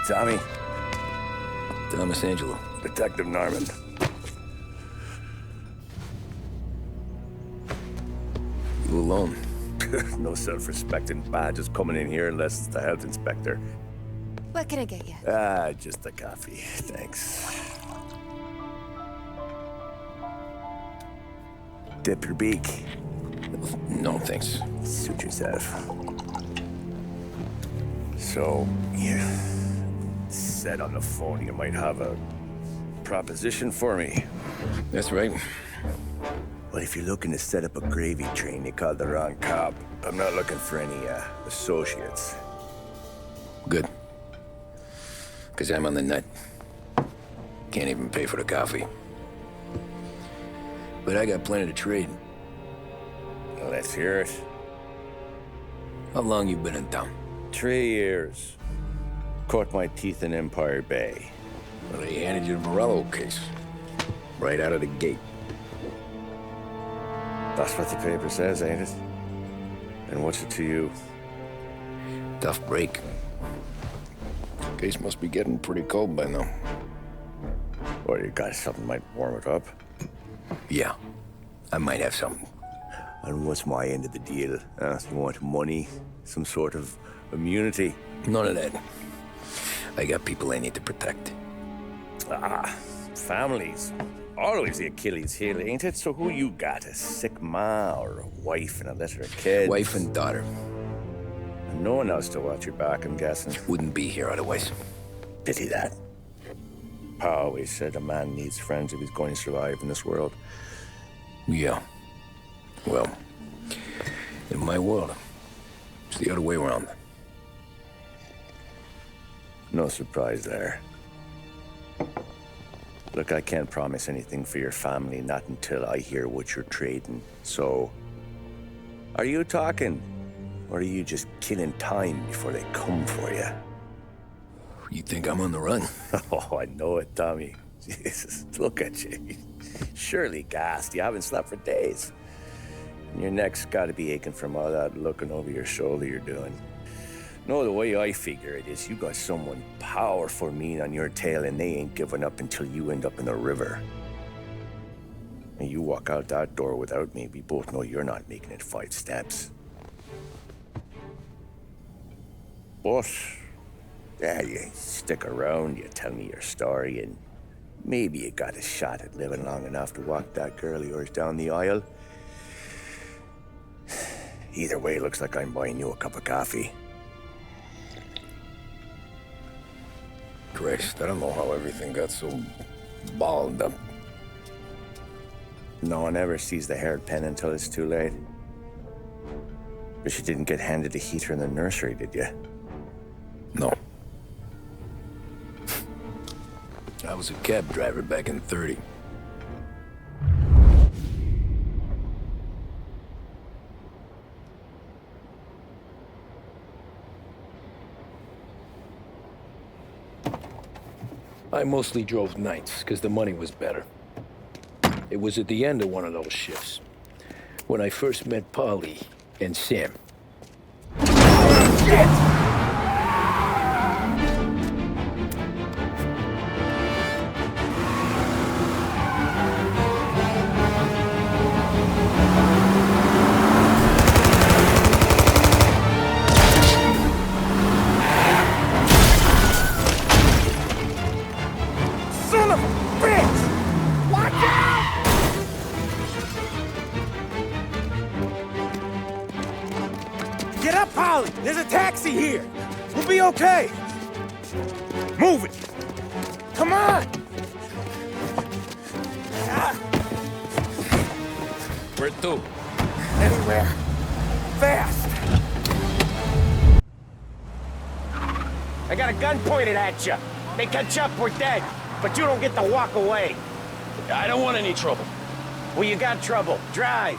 Tommy. Thomas Angelo. Detective Norman. You alone? No self-respecting badges coming in here unless it's the health inspector. What can I get you? Just a coffee. Thanks. Dip your beak. No, thanks. Suit yourself. So, you said on the phone you might have a proposition for me. That's right. Well, if you're looking to set up a gravy train, you called the wrong cop. I'm not looking for any, associates. Good. Because I'm on the nut. Can't even pay for the coffee. But I got plenty to trade. Well, let's hear it. How long you been in town? 3 years. Caught my teeth in Empire Bay. Well, they handed you the Morello case. Right out of the gate. That's what the paper says, ain't it? And what's it to you? Tough break. Case must be getting pretty cold by now. Or you got something might warm it up? Yeah, I might have something. And what's my end of the deal? You want money? Some sort of immunity? None of that. I got people I need to protect. Families. Always the Achilles heel, ain't it? So who you got? A sick ma or a wife and a litter of kids? Wife and daughter. And no one else to watch your back, I'm guessing. Wouldn't be here otherwise. Pity that. Pa always said a man needs friends if he's going to survive in this world. Yeah. Well, in my world, it's the other way around. No surprise there. Look, I can't promise anything for your family, not until I hear what you're trading. So, are you talking? Or are you just killing time before they come for you? You think I'm on the run? Oh, I know it, Tommy. Jesus, look at you. Surely gassed. You haven't slept for days. And your neck's got to be aching from all that looking over your shoulder you're doing. No, the way I figure it is you got someone powerful mean on your tail and they ain't giving up until you end up in the river. And you walk out that door without me, we both know you're not making it 5 steps. But, yeah, you stick around, you tell me your story, and maybe you got a shot at living long enough to walk that girl of yours down the aisle. Either way, looks like I'm buying you a cup of coffee. Christ, I don't know how everything got so balled up. No one ever sees the hairpin until it's too late. But you didn't get handed a heater in the nursery, did you? No. I was a cab driver back in '30. I mostly drove nights, because the money was better. It was at the end of one of those shifts, when I first met Polly and Sam. Shit! Get up, Polly! There's a taxi here! We'll be okay! Move it! Come on! Where to? Anywhere. Fast! I got a gun pointed at you. They catch up, we're dead. But you don't get to walk away. I don't want any trouble. Well, you got trouble. Drive.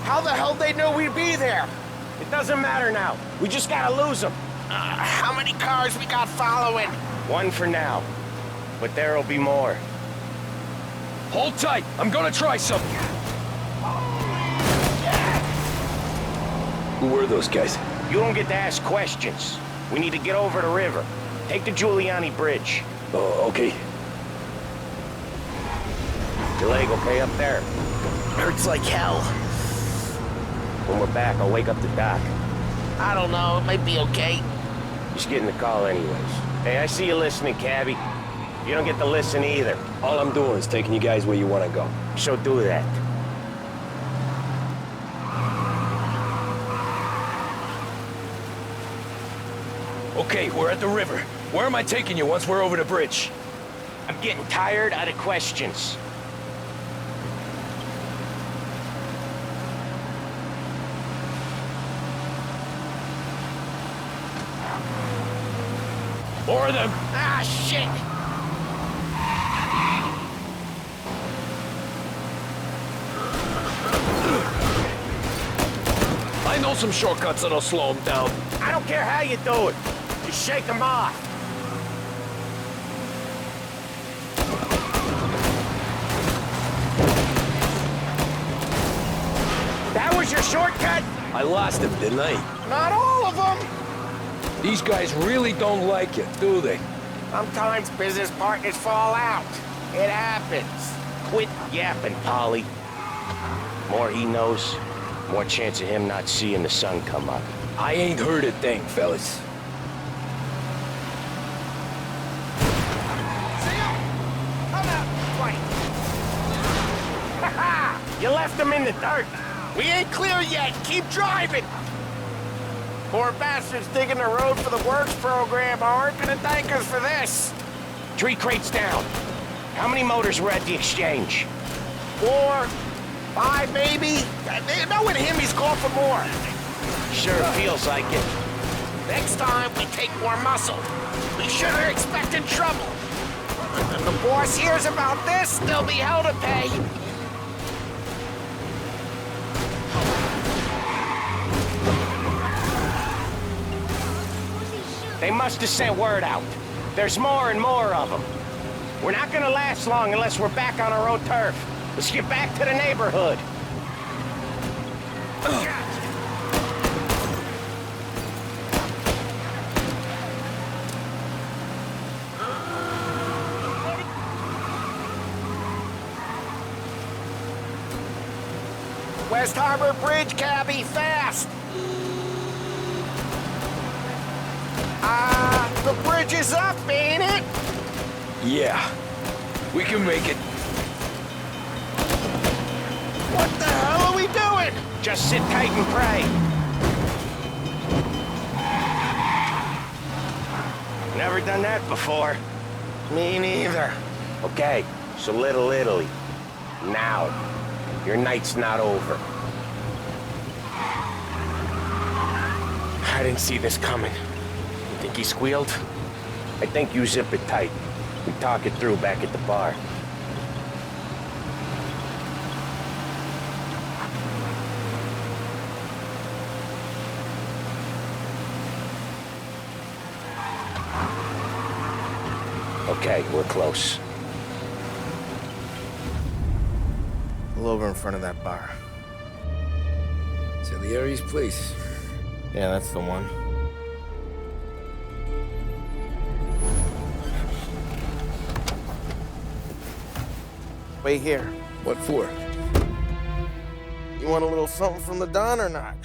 How the hell they know we'd be there? It doesn't matter now. We just gotta lose them. How many cars we got following? One for now. But there'll be more. Hold tight. I'm gonna try something. Who were those guys? You don't get to ask questions. We need to get over the river. Take the Giuliani Bridge. Oh, okay. Your leg okay up there? Hurts like hell. When we're back, I'll wake up the doc. I don't know, it might be okay. Just getting the call anyways. Hey, I see you listening, cabbie. You don't get to listen either. All I'm doing is taking you guys where you want to go. So do that. Okay, we're at the river. Where am I taking you once we're over the bridge? I'm getting tired of the questions. More of them. Ah, shit! I know some shortcuts that'll slow them down. I don't care how you do it. Just shake them off. That was your shortcut? I lost him, didn't I? Not all of them. These guys really don't like it, do they? Sometimes business partners fall out. It happens. Quit yapping, Polly. More he knows, more chance of him not seeing the sun come up. I ain't heard a thing, fellas. You left him in the dirt. We ain't clear yet, keep driving! Poor bastards digging the road for the works program aren't gonna thank us for this. 3 crates down. How many motors were at the exchange? 4, 5 maybe? Knowing him, he's called for more. Sure feels like it. Next time, we take more muscle. We sure are expecting trouble. If the boss hears about this, there'll be hell to pay. They must have sent word out. There's more and more of them. We're not gonna last long unless we're back on our own turf. Let's get back to the neighborhood. West Harbor Bridge, cabbie, fast! The bridge is up, ain't it? Yeah. We can make it. What the hell are we doing? Just sit tight and pray. Never done that before. Me neither. Okay, so Little Italy. Now. Your night's not over. I didn't see this coming. You think he squealed? I think you zip it tight. We talk it through back at the bar. Okay, we're close. Pull over in front of that bar. Salieri's place. Yeah, that's the one. Wait here. What for? You want a little something from the Don or not?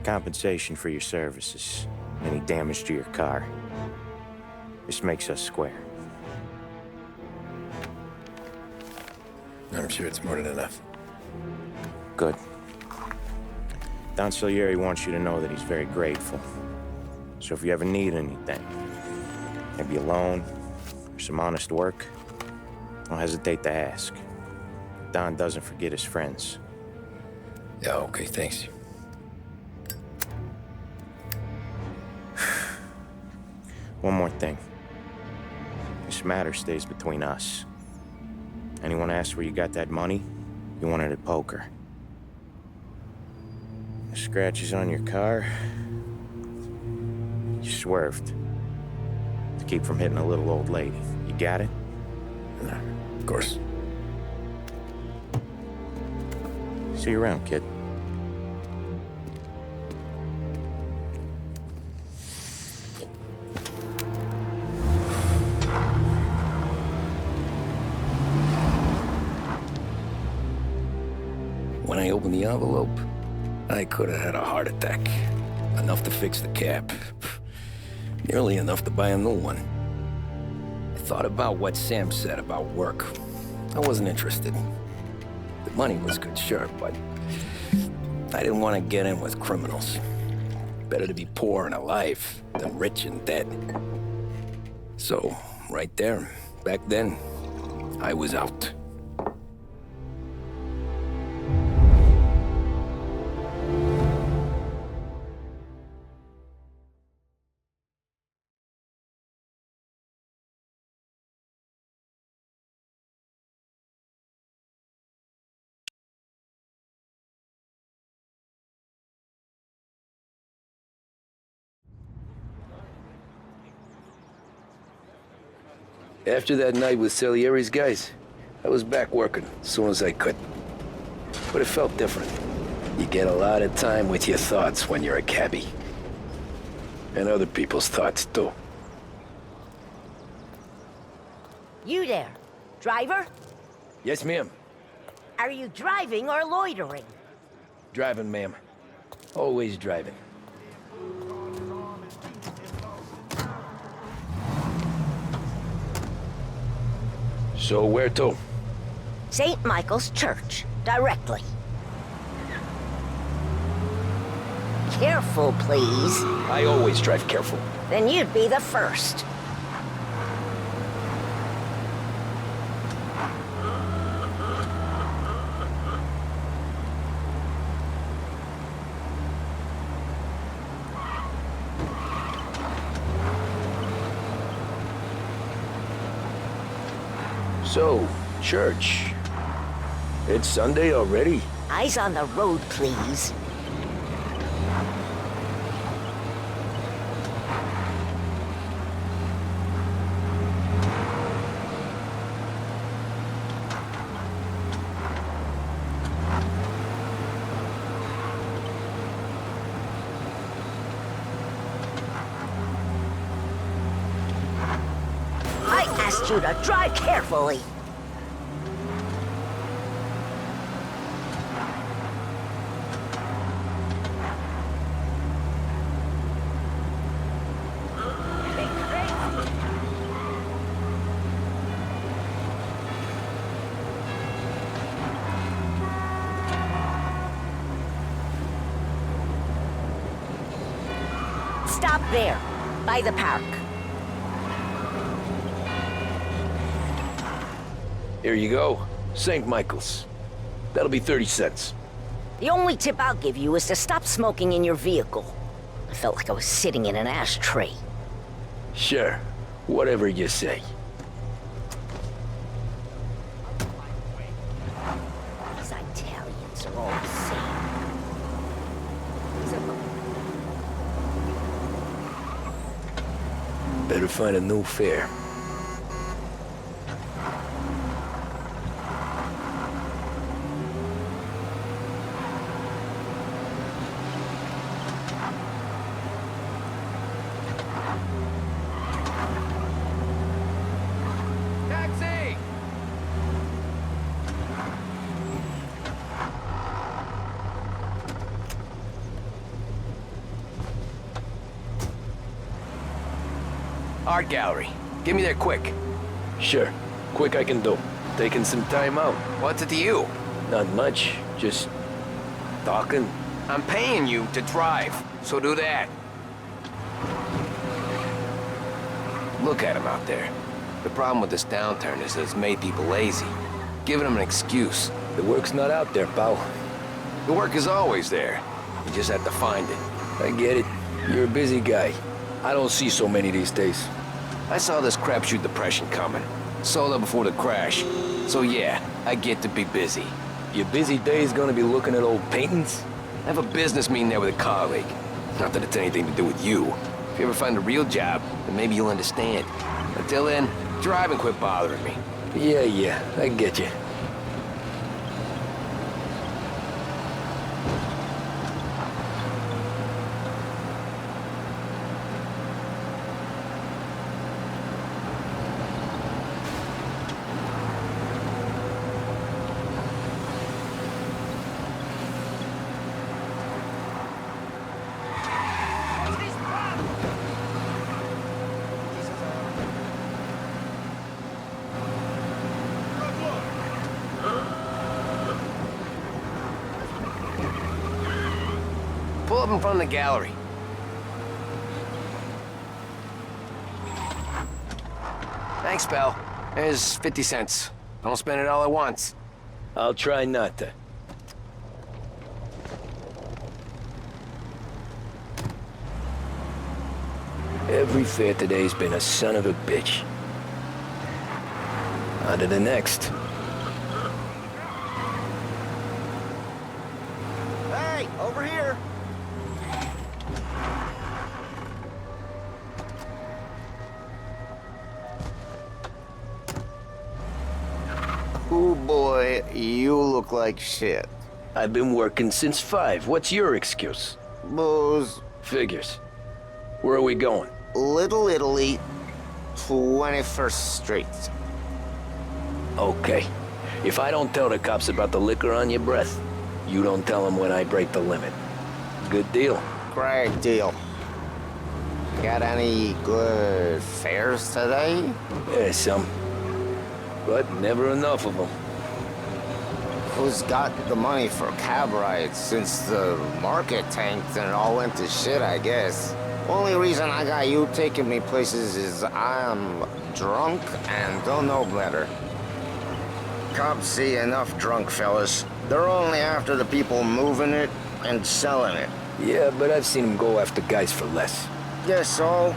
Compensation for your services. Any damage to your car. This makes us square. I'm sure it's more than enough. Good. Don Salieri wants you to know that he's very grateful. So if you ever need anything, maybe a loan or some honest work, don't hesitate to ask. Don doesn't forget his friends. Yeah, okay, thanks. One more thing. This matter stays between us. Anyone asks where you got that money, you won it at poker. The scratches on your car, you swerved to keep from hitting a little old lady. You got it? Of course. See you around, kid. When I opened the envelope, I could have had a heart attack. Enough to fix the cap. Nearly enough to buy a new one. I thought about what Sam said about work. I wasn't interested. The money was good, sure, but I didn't want to get in with criminals. Better to be poor and alive than rich and dead. So, right there, back then, I was out. After that night with Salieri's guys, I was back working as soon as I could. But it felt different. You get a lot of time with your thoughts when you're a cabbie. And other people's thoughts, too. You there, driver? Yes, ma'am. Are you driving or loitering? Driving, ma'am. Always driving. So where to? St. Michael's Church, directly. Careful, please. I always drive careful. Then you'd be the first. So, church. It's Sunday already? Eyes on the road, please. I asked you to drive carefully. Stop there, by the park. Here you go. St. Michael's. That'll be 30 cents. The only tip I'll give you is to stop smoking in your vehicle. I felt like I was sitting in an ashtray. Sure. Whatever you say. These Italians are all the same. These are... Better find a new fare. Taxi! Art gallery. Get me there quick. Sure. Quick I can do. Taking some time out. What's it to you? Not much. Just talking. I'm paying you to drive, so do that. Look at him out there. The problem with this downturn is that it's made people lazy, giving them an excuse. The work's not out there, pal. The work is always there. You just have to find it. I get it. You're a busy guy. I don't see so many these days. I saw this crapshoot depression coming. Sold up before the crash. So yeah, I get to be busy. Your busy day's gonna be looking at old paintings? I have a business meeting there with a colleague. Not that it's anything to do with you. If you ever find a real job, then maybe you'll understand. Until then, drive and quit bothering me. Yeah, I get you. Pull up in front of the gallery. Thanks, pal. There's 50 cents. Don't spend it all at once. I'll try not to. Every fare today's been a son of a bitch. On to the next. Hey, over here. Oh boy, you look like shit. I've been working since 5. What's your excuse? Booze, Figures. Where are we going? Little Italy, 21st Street. Okay. If I don't tell the cops about the liquor on your breath, you don't tell them when I break the limit. Good deal. Great deal. Got any good fares today? Yeah, some. But never enough of them. Who's got the money for cab rides since the market tanked and it all went to shit, I guess? Only reason I got you taking me places is I'm drunk and don't know better. Cops see enough drunk fellas. They're only after the people moving it and selling it. Yeah, but I've seen them go after guys for less. Yes, so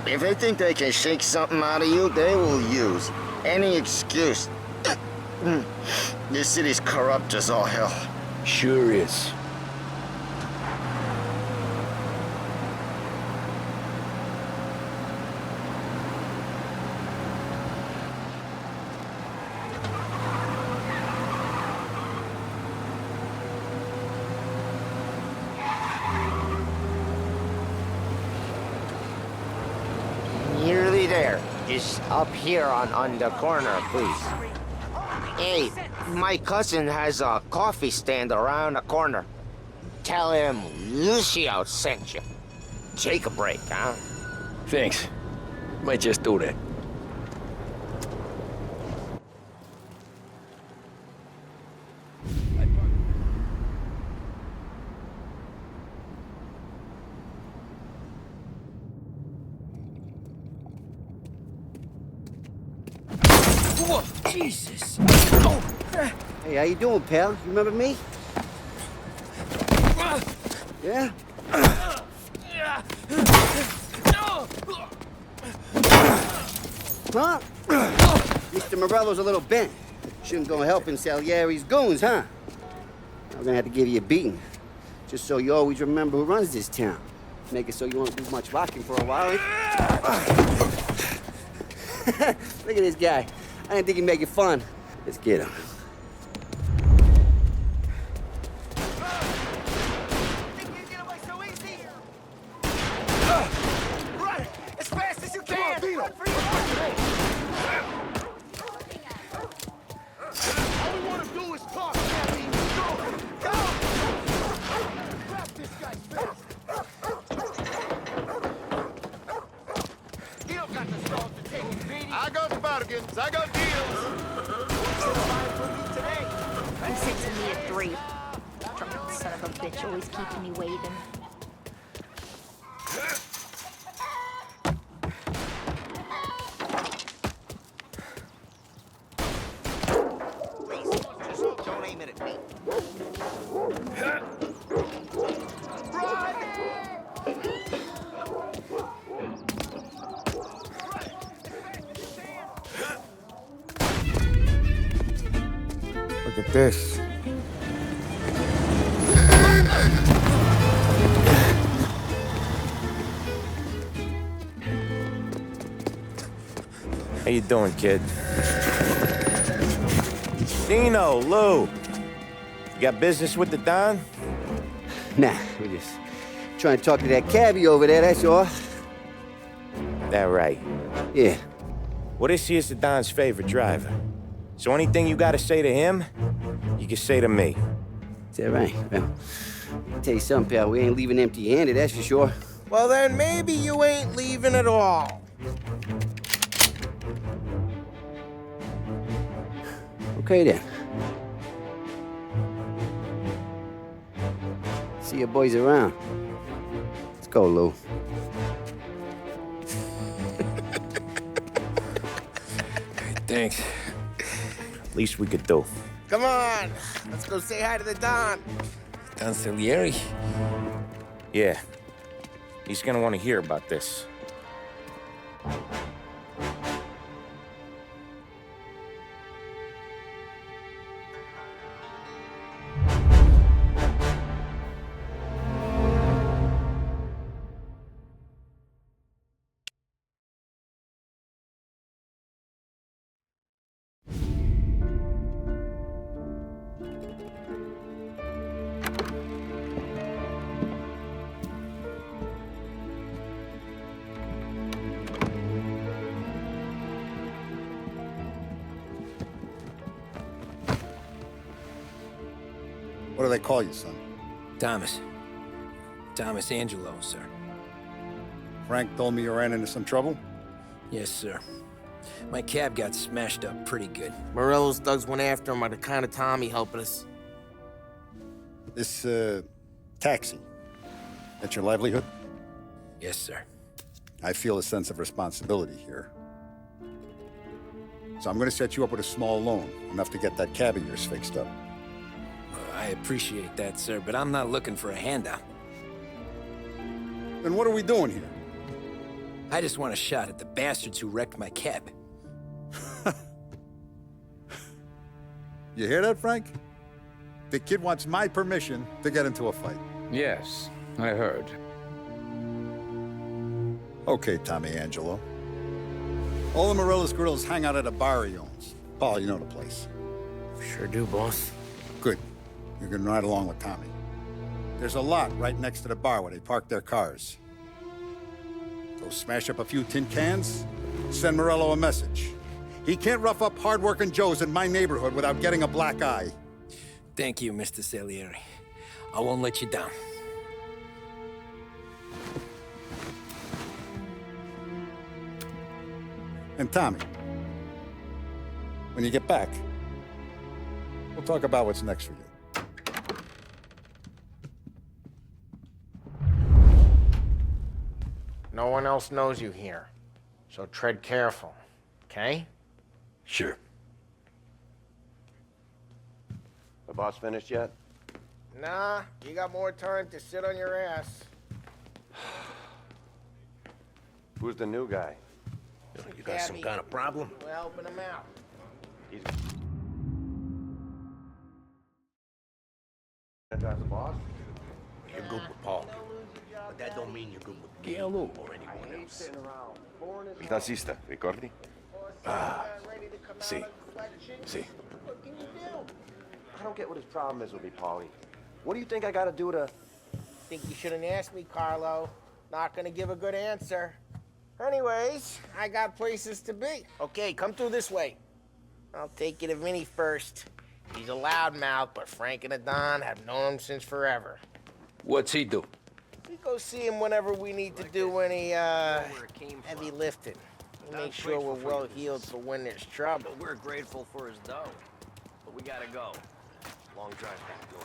if they think they can shake something out of you, they will use any excuse. This city's corrupt as all hell. Sure is. Nearly there. Just up here on the corner, please. Hey, my cousin has a coffee stand around the corner. Tell him Lucio sent you. Take a break, huh? Thanks. Might just do that. Whoa, Jesus! Hey, how you doing, pal? You remember me? Yeah? Huh? Mr. Morello's a little bent. Shouldn't go helping Salieri's goons, huh? I'm gonna have to give you a beating. Just so you always remember who runs this town. Make it so you won't do much rocking for a while. Look at this guy. I didn't think he'd make it fun. Let's get him. Run! As fast as you can! All we want to do is talk, Kathy. Go! Grab this guy's face! He don't got the stalls to take his beating. I got the bargains. I got deals. He sits in me at 3. Drunken son of a bitch, always keeping me waiting. Don't aim it at me. Look at this. How you doing, kid? Dino, Lou. You got business with the Don? Nah, we're just trying to talk to that cabbie over there, that's all. That right. Yeah. Well, this here's the Don's favorite driver. So anything you gotta say to him, you can say to me. Is that right? Well, I'll tell you something, pal. We ain't leaving empty-handed, that's for sure. Well, then maybe you ain't leaving at all. Okay, then. See your boys around. Let's go, Lou. Thanks. Least we could do. Come on, let's go say hi to the Don. Don Salieri? Yeah. He's gonna want to hear about this. What do they call you, son? Thomas. Thomas Angelo, sir. Frank told me you ran into some trouble? Yes, sir. My cab got smashed up pretty good. Morello's thugs went after him on account of Tommy helping us. This, taxi, that's your livelihood? Yes, sir. I feel a sense of responsibility here. So I'm gonna set you up with a small loan, enough to get that cab of yours fixed up. I appreciate that, sir, but I'm not looking for a handout. Then what are we doing here? I just want a shot at the bastards who wrecked my cab. You hear that, Frank? The kid wants my permission to get into a fight. Yes, I heard. Okay, Tommy Angelo. All the Morello's girls hang out at a bar he owns. Paul, you know the place. Sure do, boss. Good. You're gonna ride along with Tommy. There's a lot right next to the bar where they park their cars. Go smash up a few tin cans, send Morello a message. He can't rough up hard-working Joes in my neighborhood without getting a black eye. Thank you, Mr. Salieri. I won't let you down. And Tommy, when you get back, we'll talk about what's next for you. No one else knows you here, so tread careful, okay? Sure. The boss finished yet? Nah, you got more time to sit on your ass. Who's the new guy? You got some kind of problem? We're helping him out. He's... That's the boss? You're good with Paul, but that don't mean you're good with Gail or anyone else. Il tassista, ricordi? Ah, sì. I don't get what his problem is with me, Paulie. What do you think I gotta do to... Think you shouldn't ask me, Carlo. Not gonna give a good answer. Anyways, I got places to be. Okay, come through this way. I'll take you to Vinny first. He's a loudmouth, but Frank and the Don have known him since forever. What's he do? We go see him whenever we need to do any, heavy lifting. Make sure we're well heeled for when there's trouble. We're grateful for his dough. But we gotta go. Long drive back door.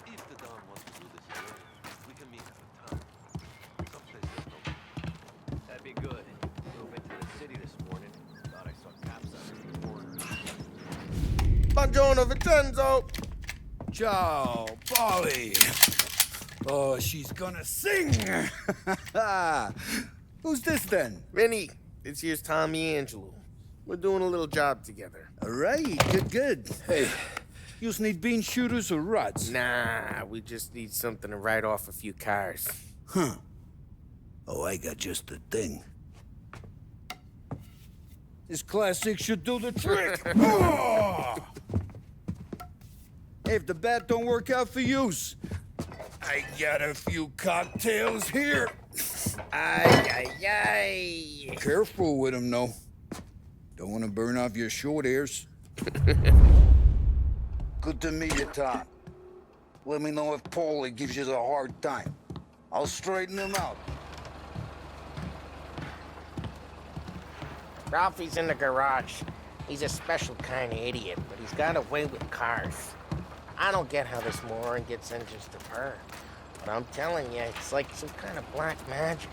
If the Don wants to do this alone, we can meet at the town. Someplace there's no... That'd be good. Drove into the city this morning. Thought I saw cops out at the border. Buongiorno, Vincenzo! Ciao, Polly. Oh, she's gonna sing. Who's this then? Vinny, this here's Tommy Angelo. We're doing a little job together. All right, good. Hey, you just need bean shooters or rods? Nah, we just need something to write off a few cars. Huh. Oh, I got just the thing. This classic should do the trick. Oh! Hey, if the bat don't work out for use, I got a few cocktails here. Ay. Careful with them, though. Don't want to burn off your short hairs. Good to meet you, Tom. Let me know if Paulie gives you a hard time. I'll straighten him out. Ralphie's in the garage. He's a special kind of idiot, but he's got a way with cars. I don't get how this moron gets engines to burn. But I'm telling you, it's like some kind of black magic.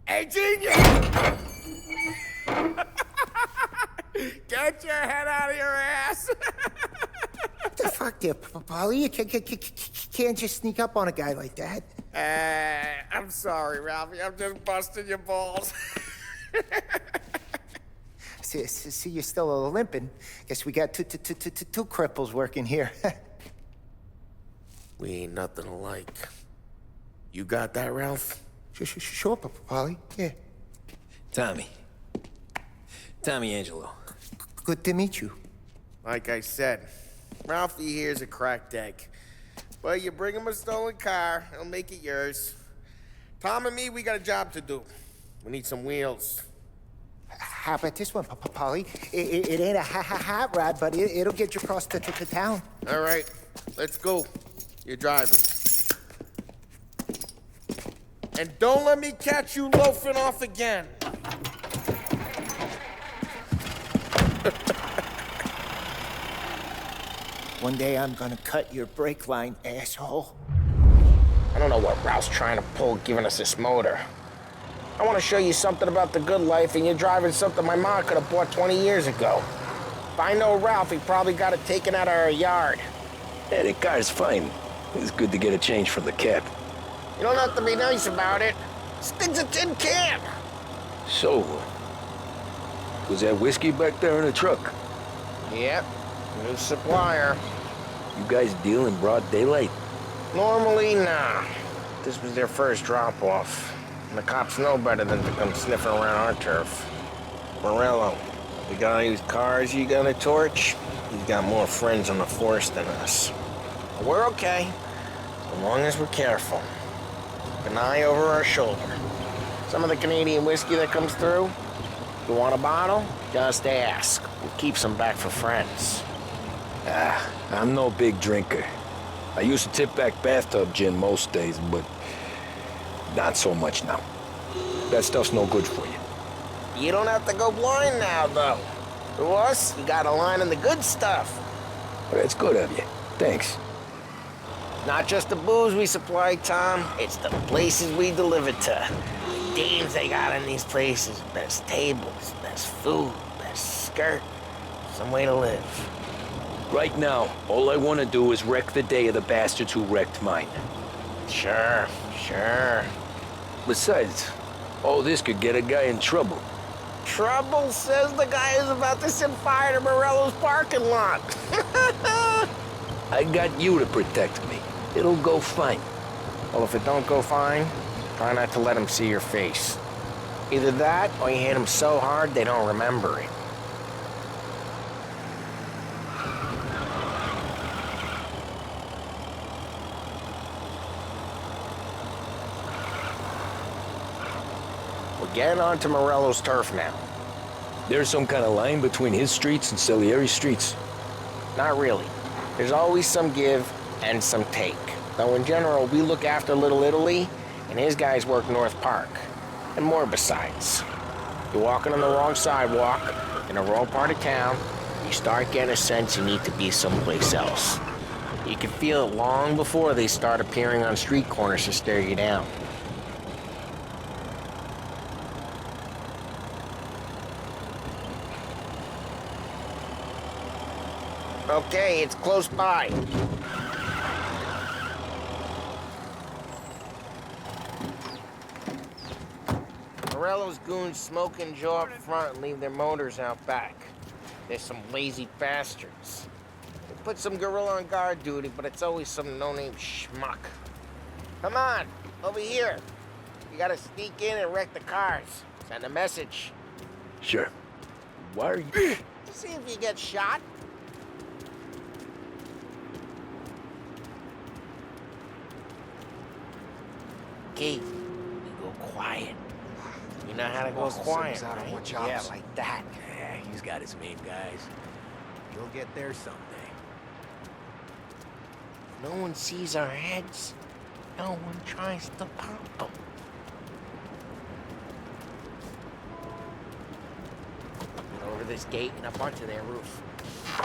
Hey, genius! Get your head out of your ass! What the fuck there, Polly? You can't just sneak up on a guy like that. I'm sorry, Ralphie. I'm just busting your balls. See, you're still limping. Guess we got two cripples working here. We ain't nothing alike. You got that, Ralph? Sure, Polly. Yeah. Tommy Angelo. Good to meet you. Like I said, Ralphie here's a cracked egg. But you bring him a stolen car, he'll make it yours. Tom and me, we got a job to do. We need some wheels. How about this one, Polly? It ain't a hot rod, but it'll get you across to town. All right, let's go. You're driving. And don't let me catch you loafing off again. One day I'm gonna cut your brake line, asshole. I don't know what Ralph's trying to pull giving us this motor. I want to show you something about the good life, and you're driving something my mom could have bought 20 years ago. If I know Ralph, he probably got it taken out of our yard. Yeah, that car's fine. It's good to get a change from the cap. You don't have to be nice about it. This thing's a tin can. So, was that whiskey back there in the truck? Yep, new supplier. You guys deal in broad daylight? Normally, nah. This was their first drop-off. And the cops know better than to come sniffing around our turf. Morello, we got all these cars you got a torch? He's got more friends on the force than us. But we're okay, as long as we're careful. Keep an eye over our shoulder. Some of the Canadian whiskey that comes through, you want a bottle? Just ask. We'll keep some back for friends. I'm no big drinker. I used to tip back bathtub gin most days, but not so much now. That stuff's no good for you. You don't have to go blind now, though. To us, you got a line on the good stuff. Well, that's good of you. Thanks. Not just the booze we supply, Tom. It's the places we deliver to. Dames they got in these places. Best tables, best food, best skirt. Some way to live. Right now, all I want to do is wreck the day of the bastards who wrecked mine. Sure. Besides, all this could get a guy in trouble. Trouble says the guy is about to set fire to Morello's parking lot. I got you to protect me. It'll go fine. Well, if it don't go fine, try not to let them see your face. Either that, or you hit them so hard they don't remember it. We're getting onto Morello's turf now. There's some kind of line between his streets and Salieri's streets. Not really. There's always some give and some take. Though in general, we look after Little Italy, and his guys work North Park. And more besides. You're walking on the wrong sidewalk, in the wrong part of town, you start getting a sense you need to be someplace else. You can feel it long before they start appearing on street corners to stare you down. Okay, it's close by. Morello's goons smoke and jaw up front and leave their motors out back. They're some lazy bastards. They put some gorilla on guard duty, but it's always some no-name schmuck. Come on, over here. You gotta sneak in and wreck the cars. Send a message. Sure. Why are you... To see if you get shot. Okay, we go quiet. You know how to go quiet, right? Yeah, like that. Yeah, he's got his main guys. You'll get there someday. No one sees our heads. No one tries to pop them. Over this gate and up onto their roof.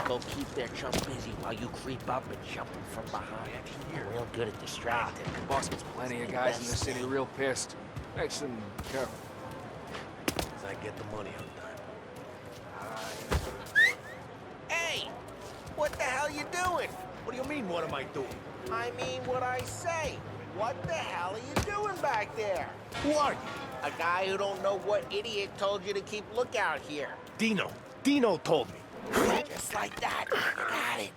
Go keep their chump busy while you creep up and jump them from behind. You're real good at distracting. Boss gets plenty of guys in the city real pissed. Makes them careful. As I get the money on time. Hey! What the hell you doing? What do you mean, what am I doing? I mean what I say. What the hell are you doing back there? Who are you? A guy who don't know what idiot told you to keep lookout here. Dino. Dino told me. Just like that. You got it.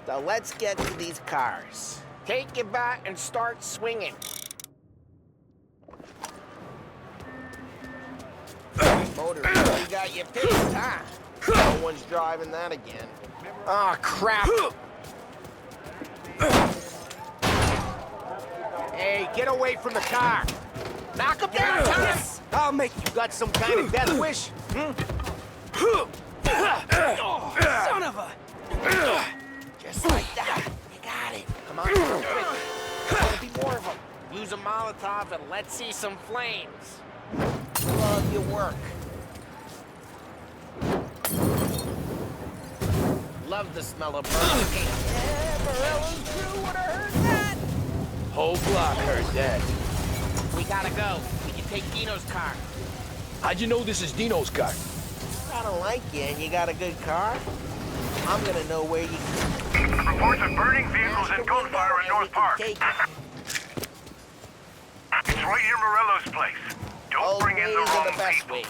So let's get to these cars. Take your bat and start swinging. Motor really got you pissed, huh? No one's driving that again. Oh, crap. Hey, get away from the car. Knock him down, Thomas. I'll make you got some kind of death wish. Son of a... Just like that. You got it. Come on, quick. There'll be more of them. Use a Molotov and let's see some flames. Love your work. Love the smell of burning. Yeah, Morello's crew would have heard that. Whole block heard that. We gotta go. We can take Dino's car. How'd you know this is Dino's car? I don't like you and you got a good car. I'm gonna know where you... Reports of burning vehicles and gunfire in North Park. It's right near Morello's place. Don't bring in the wrong people.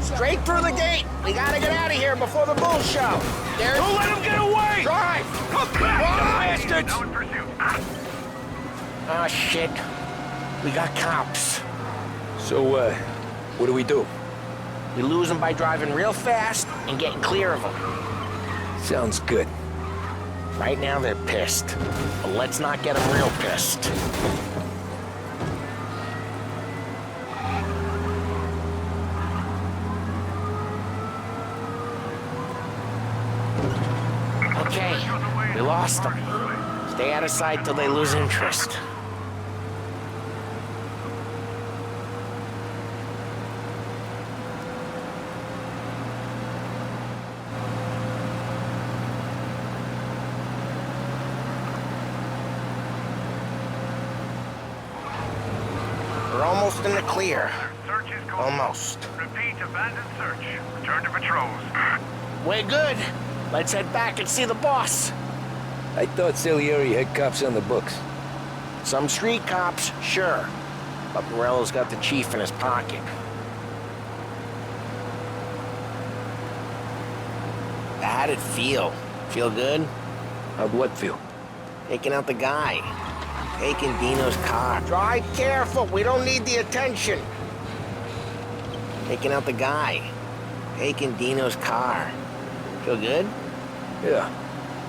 Straight through the gate. We gotta get out of here before the bull show. Don't let him get away! Drive! Come back, you bastards! Now in pursuit. Oh, shit. We got cops. So, what do we do? We lose them by driving real fast and getting clear of them. Sounds good. Right now they're pissed, but let's not get them real pissed. Okay, we lost them. Stay out of sight till they lose interest. We're almost in the clear. Search is complete. Almost. Repeat, abandoned search. Return to patrols. We're good. Let's head back and see the boss. I thought Salieri had cops on the books. Some street cops, sure. But Morello's got the chief in his pocket. How'd it feel? Feel good? How'd what feel? Taking out the guy. Taking Dino's car. Drive careful, we don't need the attention. Taking out the guy. Taking Dino's car. Feel good? Yeah,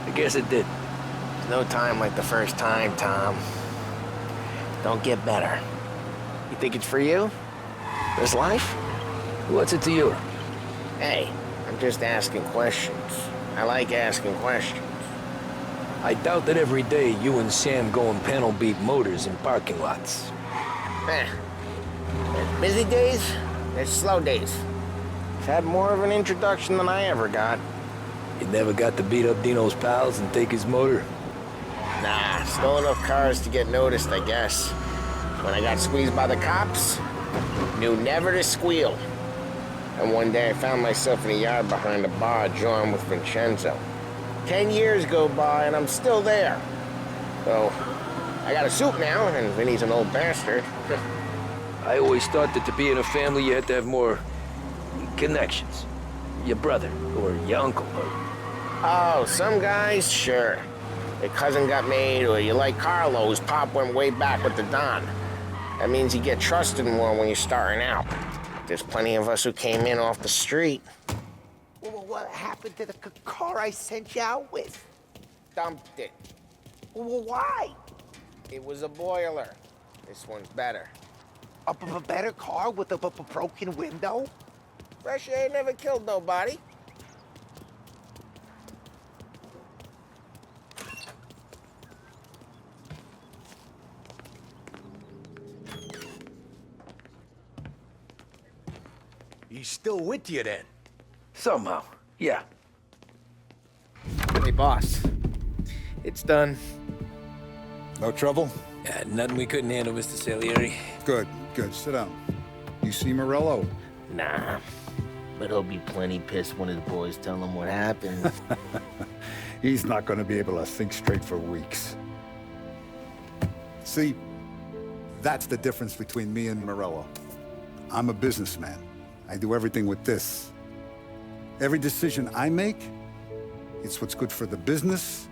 I guess it did. There's no time like the first time, Tom. don't get better. You think it's for you? This life? What's it to you? Hey, I'm just asking questions. I like asking questions. I doubt that every day you and Sam go and panel beat motors in parking lots. There's busy days, there's slow days. I've had more of an introduction than I ever got. You never got to beat up Dino's pals and take his motor? Nah, stole enough cars to get noticed, I guess. When I got squeezed by the cops, knew never to squeal. And one day I found myself in a yard behind a bar, joined with Vincenzo. 10 years go by and I'm still there. So, I got a suit now, and Vinny's an old bastard. I always thought that to be in a family you had to have more connections. Your brother, or your uncle, or... Oh, some guys, sure. Your cousin got made, or you like Carlos, Pop went way back with the Don. That means you get trusted more when you're starting out. There's plenty of us who came in off the street. Well, what happened to the car I sent you out with? Dumped it. Well, why? It was a boiler. This one's better. A better car with a broken window? Fresh air never killed nobody. He's still with you then? Somehow, yeah. Hey, boss. It's done. No trouble? Yeah, nothing we couldn't handle, Mr. Salieri. Good, good. Sit down. You see Morello? Nah, but he'll be plenty pissed when his boys tell him what happened. He's not going to be able to think straight for weeks. See, that's the difference between me and Morello. I'm a businessman. I do everything with this. Every decision I make, it's what's good for the business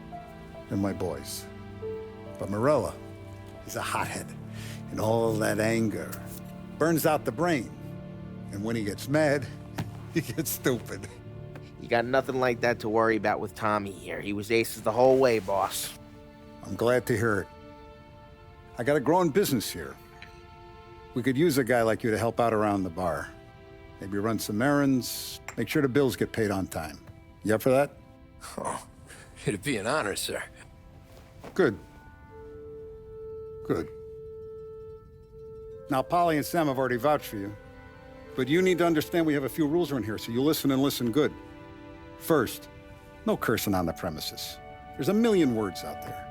and my boys. But Morello is a hothead, and all that anger burns out the brain. And when he gets mad, he gets stupid. You got nothing like that to worry about with Tommy here. He was aces the whole way, boss. I'm glad to hear it. I got a growing business here. We could use a guy like you to help out around the bar. Maybe run some errands, make sure the bills get paid on time. You up for that? Oh, it'd be an honor, sir. Good. Good. Now, Polly and Sam have already vouched for you. But you need to understand we have a few rules around here, so you listen and listen good. First, no cursing on the premises. There's a million words out there.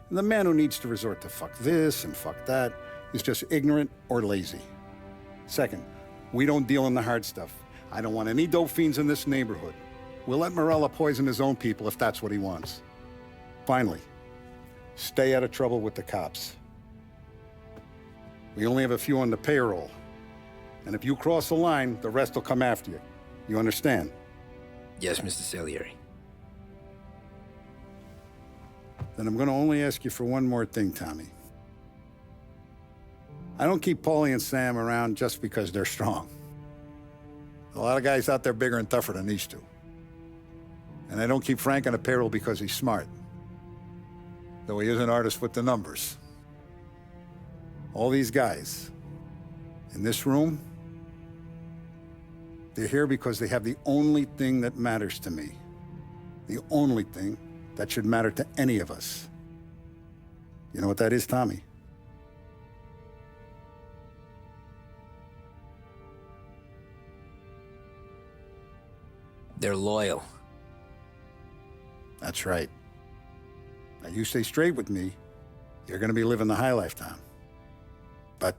And the man who needs to resort to fuck this and fuck that is just ignorant or lazy. Second, we don't deal in the hard stuff. I don't want any dope fiends in this neighborhood. We'll let Morella poison his own people if that's what he wants. Finally, stay out of trouble with the cops. We only have a few on the payroll. And if you cross the line, the rest will come after you. You understand? Yes, Mr. Salieri. Then I'm going to only ask you for one more thing, Tommy. I don't keep Paulie and Sam around just because they're strong. A lot of guys out there bigger and tougher than these two. And I don't keep Frank on the payroll because he's smart. Though he is an artist with the numbers. All these guys in this room, they're here because they have the only thing that matters to me. The only thing that should matter to any of us. You know what that is, Tommy? They're loyal. That's right. Now, you stay straight with me, you're gonna be living the high life, Tom. But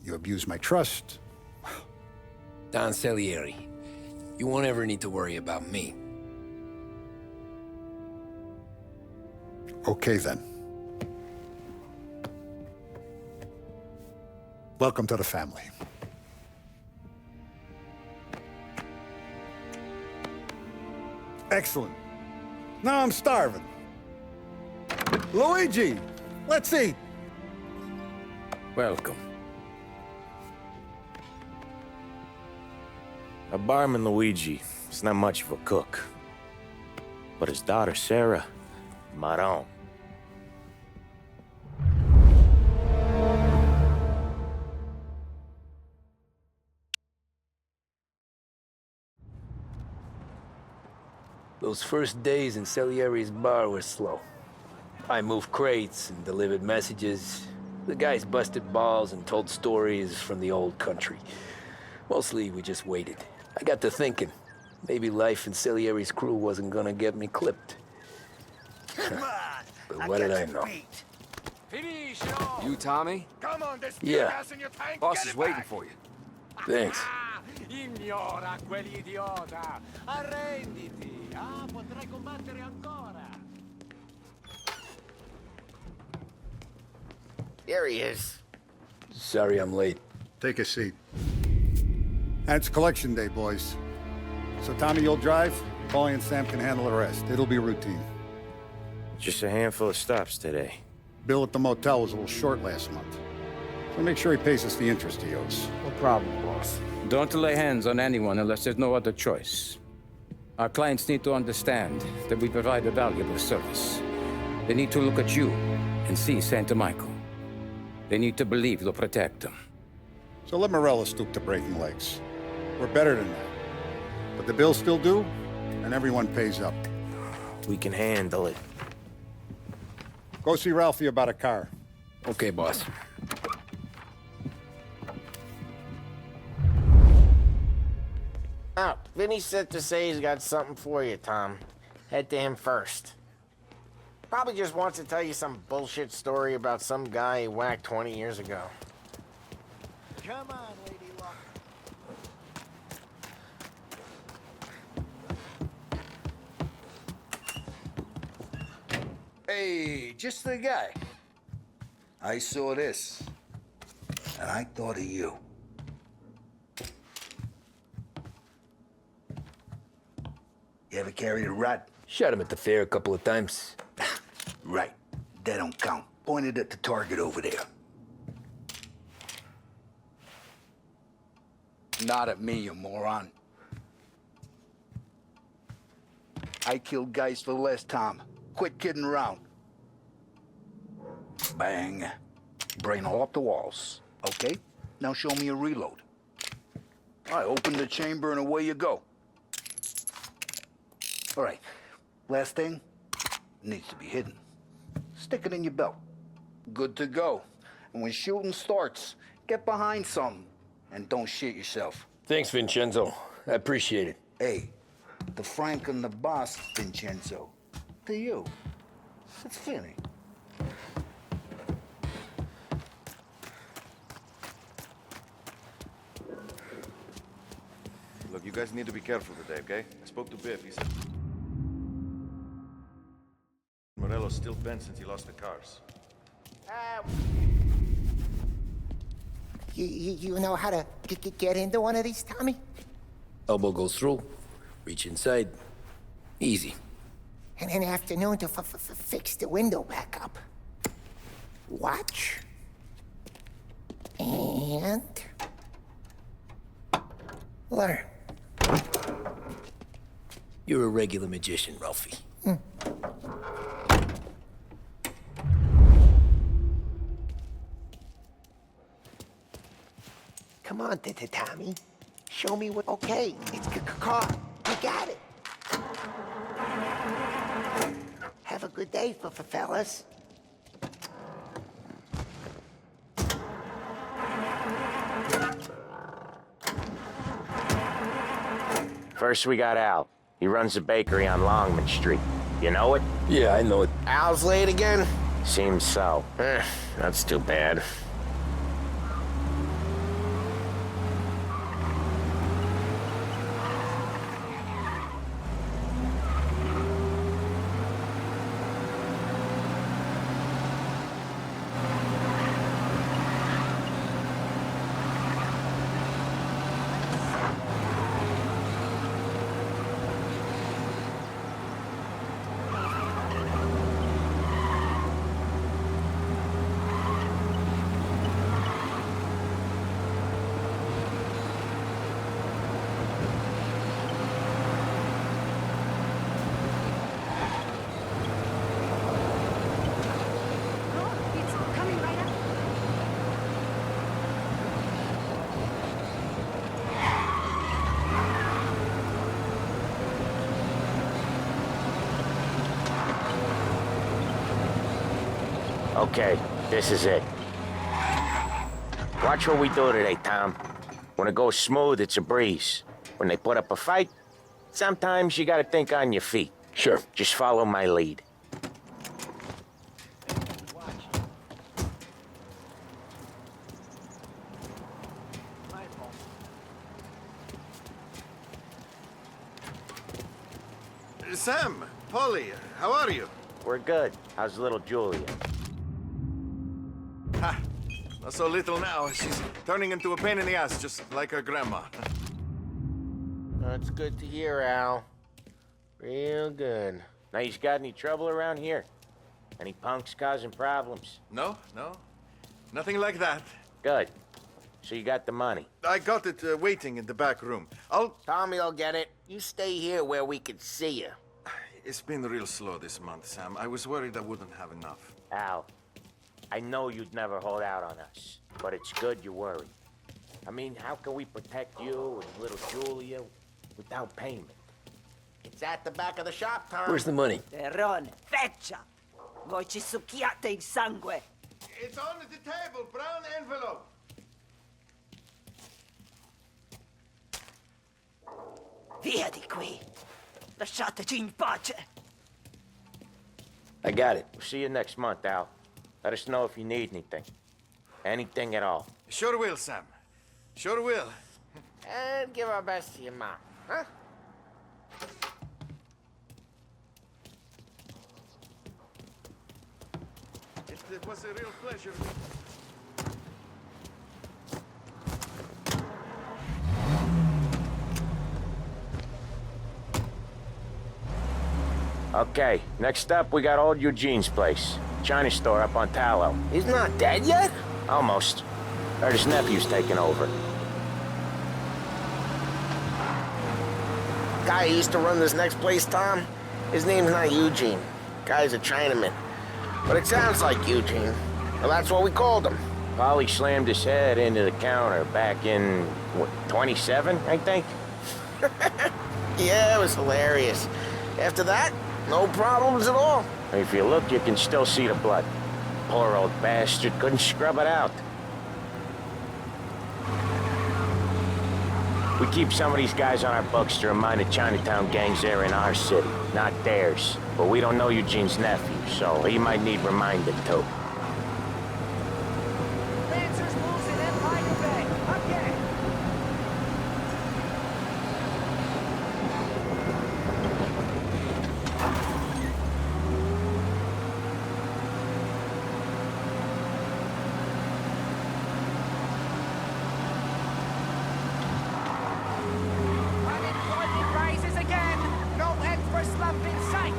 you abuse my trust. Don Salieri, you won't ever need to worry about me. Okay, then. Welcome to the family. Excellent. Now I'm starving. Luigi, let's eat. Welcome. A barman Luigi is not much of a cook. But his daughter Sarah, Maron. Those first days in Salieri's bar were slow. I moved crates and delivered messages. The guys busted balls and told stories from the old country. Mostly, we just waited. I got to thinking, maybe life in Salieri's crew wasn't gonna get me clipped. But what did I know? You, Tommy? Come on, there's Yeah. gas in your tank. Boss Get is it waiting back. for you. Thanks. Ignora quell'idiota! Arrenditi! Potrai combattere ancora! Here he is. Sorry I'm late. Take a seat. And it's collection day, boys. So Tommy, you'll drive. Paulie and Sam can handle the rest. It'll be routine. Just a handful of stops today. Bill at the motel was a little short last month. So make sure he pays us the interest he owes. No problem, boss. Don't lay hands on anyone unless there's no other choice. Our clients need to understand that we provide a valuable service. They need to look at you and see Santa Michael. They need to believe you'll protect them. So let Morello stoop to breaking legs. We're better than that. But the bills still due, and everyone pays up. We can handle it. Go see Ralphie about a car. Okay, boss. Oh, Vinny said to say he's got something for you, Tom. Head to him first. Probably just wants to tell you some bullshit story about some guy he whacked 20 years ago. Come on, Lady Luck. Hey, just the guy. I saw this, and I thought of you. You ever carried a rat? Shot him at the fair a couple of times. Right. That don't count. Pointed at the target over there. Not at me, you moron. I killed guys for less, Tom. Quit kidding around. Bang. Brain all up the walls. Okay? Now show me a reload. I open the chamber and away you go. All right. Last thing. Needs to be hidden. Stick it in your belt. Good to go. And when shooting starts, get behind something. And don't shit yourself. Thanks, Vincenzo. I appreciate it. Hey, the Frank and the boss, Vincenzo. To you. It's Vinny. Look, you guys need to be careful today, okay? I spoke to Biff. He said Morello's still bent since he lost the cars. You know how to get into one of these, Tommy? Elbow goes through. Reach inside. Easy. And an afternoon to fix the window back up. Watch. And... learn. You're a regular magician, Ralphie. Come on, Tommy. Show me what... Okay, it's a car. You got it. Have a good day, fellas. First, we got Al. He runs a bakery on Longman Street. You know it? Yeah, I know it. Al's late again? Seems so. That's too bad. Okay, this is it. Watch what we do today, Tom. When it goes smooth, it's a breeze. When they put up a fight, sometimes you gotta think on your feet. Sure. Just follow my lead. Sam, Polly, how are you? We're good. How's little Julia? Ha! Not so little now. She's turning into a pain in the ass, just like her grandma. That's good to hear, Al. Real good. Now, you got any trouble around here? Any punks causing problems? No. Nothing like that. Good. So you got the money? I got it waiting in the back room. Tommy will get it. You stay here where we can see you. It's been real slow this month, Sam. I was worried I wouldn't have enough. Al, I know you'd never hold out on us, but it's good you're worried. I mean, how can we protect you and little Julia without payment? It's at the back of the shop, Tom. Where's the money? Terrone, feccia! Voi ci succhiate il sangue! It's on the table, brown envelope. Via di qui! Lasciateci in pace! I got it. We'll see you next month, Al. Let us know if you need anything. Anything at all. Sure will, Sam. Sure will. And give our best to your mom, huh? It was a real pleasure. Okay, next up, we got old Eugene's place. China store up on Tallow. He's not dead yet? Almost. Heard his nephew's taking over. Guy who used to run this next place, Tom? His name's not Eugene. Guy's a Chinaman. But it sounds like Eugene. Well, that's what we called him. Polly slammed his head into the counter back in, what, 27, I think? Yeah, it was hilarious. After that, no problems at all. If you look, you can still see the blood. Poor old bastard couldn't scrub it out. We keep some of these guys on our books to remind the Chinatown gangs they're in our city, not theirs. But we don't know Eugene's nephew, so he might need reminding too. Lancers moves in Empire Bay! Again! Unemployment rises again! No end for slump in sight!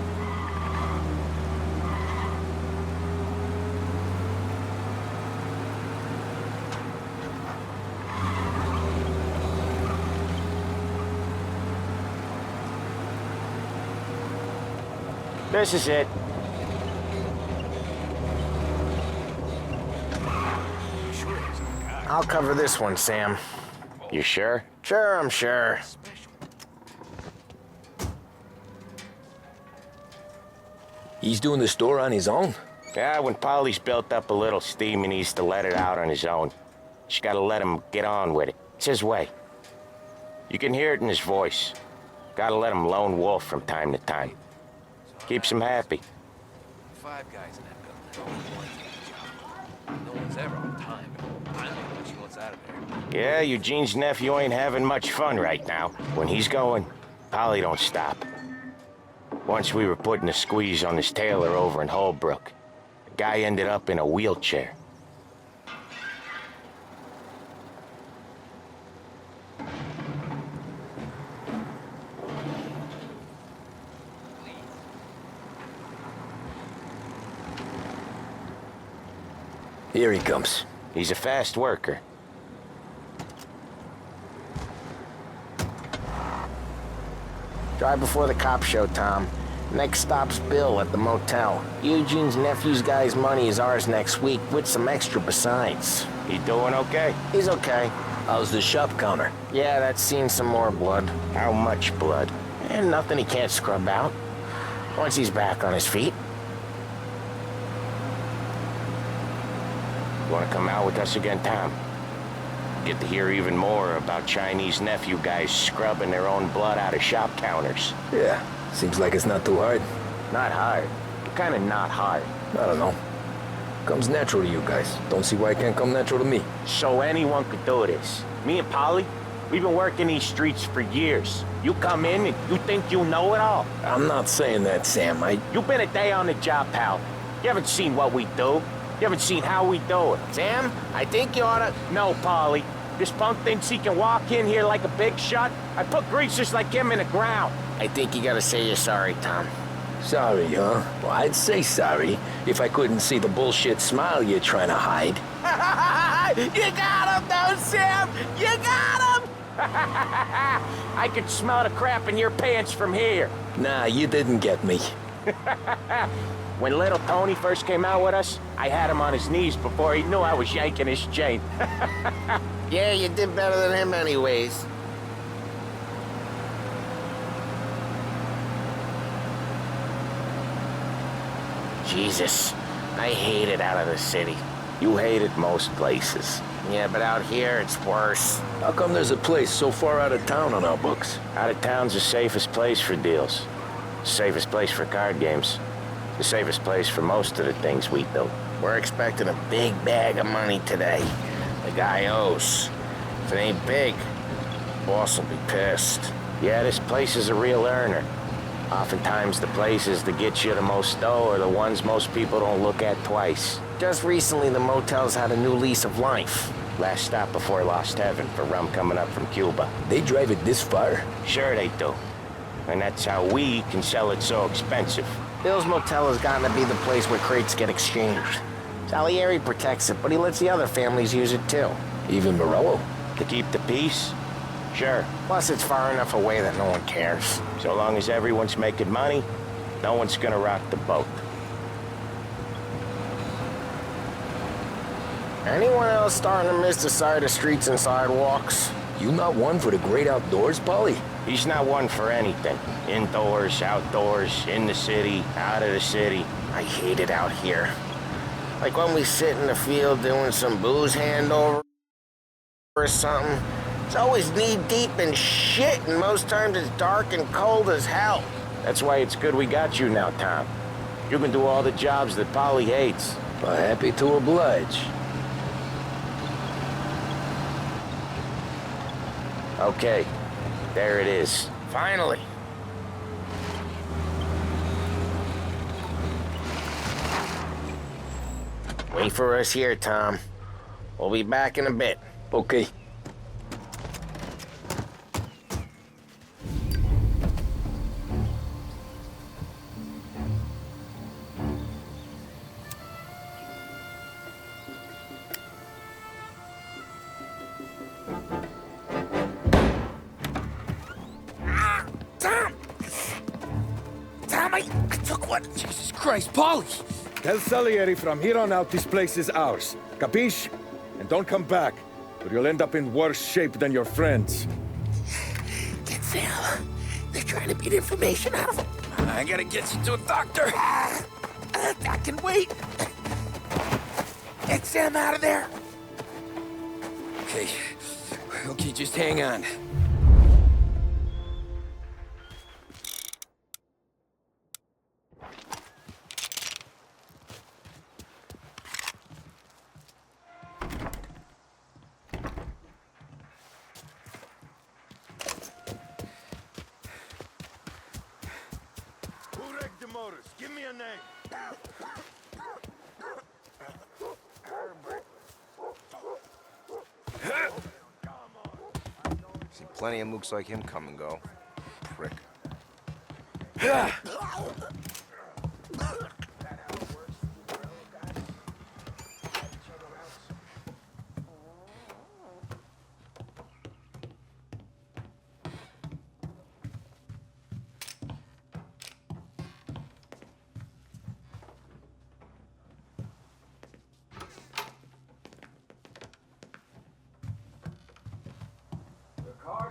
This is it. I'll cover this one, Sam. You sure? Sure, I'm sure. He's doing the store on his own? Yeah, when Polly's built up a little steam, he needs to let it out on his own. Just gotta let him get on with it. It's his way. You can hear it in his voice. Gotta let him lone wolf from time to time. Keeps him happy. 5 guys in that building. One's on the job. No one's ever on time. I don't know what she wants out of there. Yeah, Eugene's nephew ain't having much fun right now. When he's going, Polly don't stop. Once we were putting a squeeze on this tailor over in Holbrook. The guy ended up in a wheelchair. Here he comes. He's a fast worker. Drive before the cops show, Tom. Next stop's Bill at the motel. Eugene's nephew's guy's money is ours next week, with some extra besides. He doing okay? He's okay. How's the shop counter? Yeah, that's seen some more blood. How much blood? And nothing he can't scrub out. Once he's back on his feet. You wanna come out with us again, Tom? Get to hear even more about Chinese nephew guys scrubbing their own blood out of shop counters. Yeah, seems like it's not too hard. Not hard. Kinda not hard. I don't know. Comes natural to you guys. Don't see why it can't come natural to me. So anyone could do this. Me and Polly, we've been working these streets for years. You come in and you think you know it all. I'm not saying that, Sam. You've been a day on the job, pal. You haven't seen what we do. You haven't seen how we do it. Sam, I think you oughta... No, Polly. This punk thinks he can walk in here like a big shot. I put greasers like him in the ground. I think you gotta say you're sorry, Tom. Sorry, huh? Well, I'd say sorry if I couldn't see the bullshit smile you're trying to hide. You got him, though, Sam! You got him! I could smell the crap in your pants from here. Nah, you didn't get me. When little Tony first came out with us, I had him on his knees before he knew I was yanking his chain. Yeah, you did better than him anyways. Jesus, I hate it out of the city. You hate it most places. Yeah, but out here, it's worse. How come there's a place so far out of town on our books? Out of town's the safest place for deals. The safest place for card games. The safest place for most of the things we do. We're expecting a big bag of money today. The guy owes. If it ain't big, boss will be pissed. Yeah, this place is a real earner. Oftentimes the places that get you the most dough are the ones most people don't look at twice. Just recently, the motel's had a new lease of life. Last stop before Lost Heaven for rum coming up from Cuba. They drive it this far? Sure they do. And that's how we can sell it so expensive. Bill's Motel has gotten to be the place where crates get exchanged. Salieri protects it, but he lets the other families use it too. Even Morello? To keep the peace? Sure. Plus, it's far enough away that no one cares. So long as everyone's making money, no one's gonna rock the boat. Anyone else starting to miss the side of streets and sidewalks? You not one for the great outdoors, Polly? He's not one for anything. Indoors, outdoors, in the city, out of the city. I hate it out here. Like when we sit in the field doing some booze handover or something. It's always knee-deep in shit, and most times it's dark and cold as hell. That's why it's good we got you now, Tom. You can do all the jobs that Polly hates. Well, happy to oblige. Okay, there it is. Finally. Wait for us here, Tom. We'll be back in a bit. Okay. I took one. Jesus Christ, Polly! Tell Salieri from here on out this place is ours. Capiche? And don't come back, or you'll end up in worse shape than your friends. Get Sam. They're trying to beat information out of him. I gotta get you to a doctor. I can wait. Get Sam out of there. Okay, just hang on. Give me a name. See plenty of mooks like him come and go. Prick.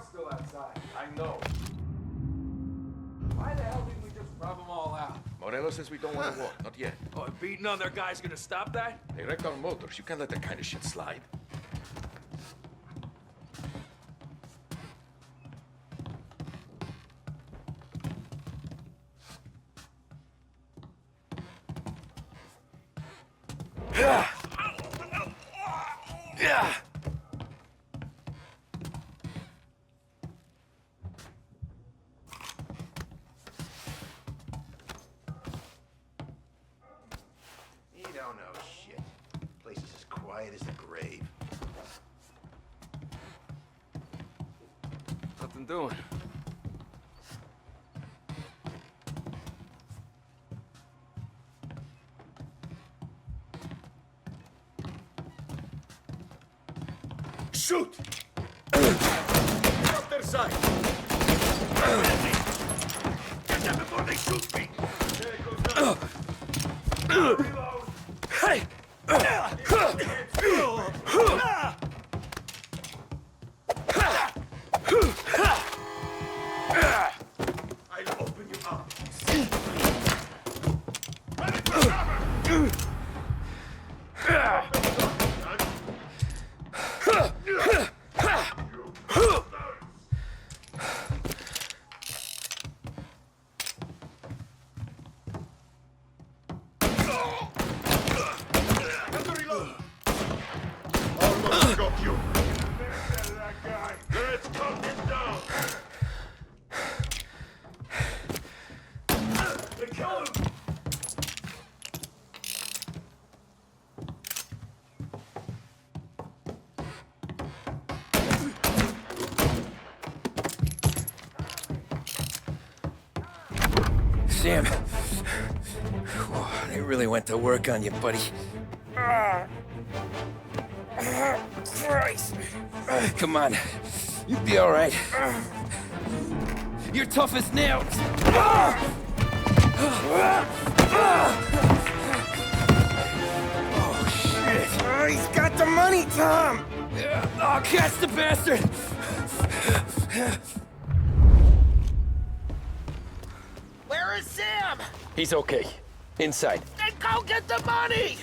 Still outside. I know. Why the hell didn't we just rub them all out? Motel Morello says we don't want to walk, not yet. Oh, beating on their guys gonna stop that? They wrecked our motors. You can't let that kind of shit slide. You don't know shit. Place is as quiet as the grave. Nothing doing. Shoot! Get off their side! Get them before they shoot me! Hey! I'll open you up. Almost got you. That guy. Let's cut him down. They kill him. Sam, they really went to work on you, buddy. Christ. Come on, you'll be all right. You're tough as nails. Oh, shit. Oh, he's got the money, Tom. Oh, catch the bastard. Where is Sam? He's okay. Inside. Then go get the money!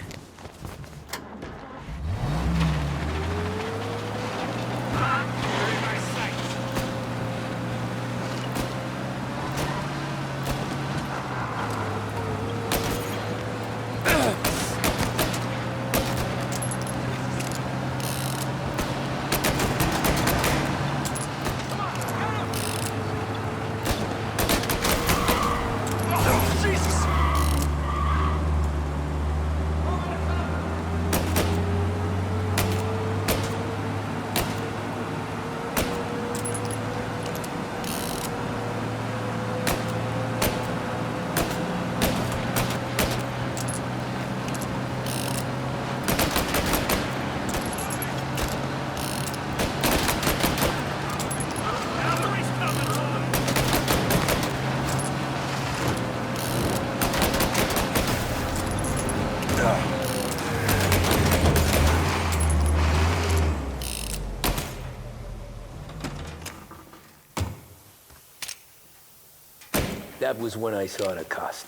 That was when I saw the cost.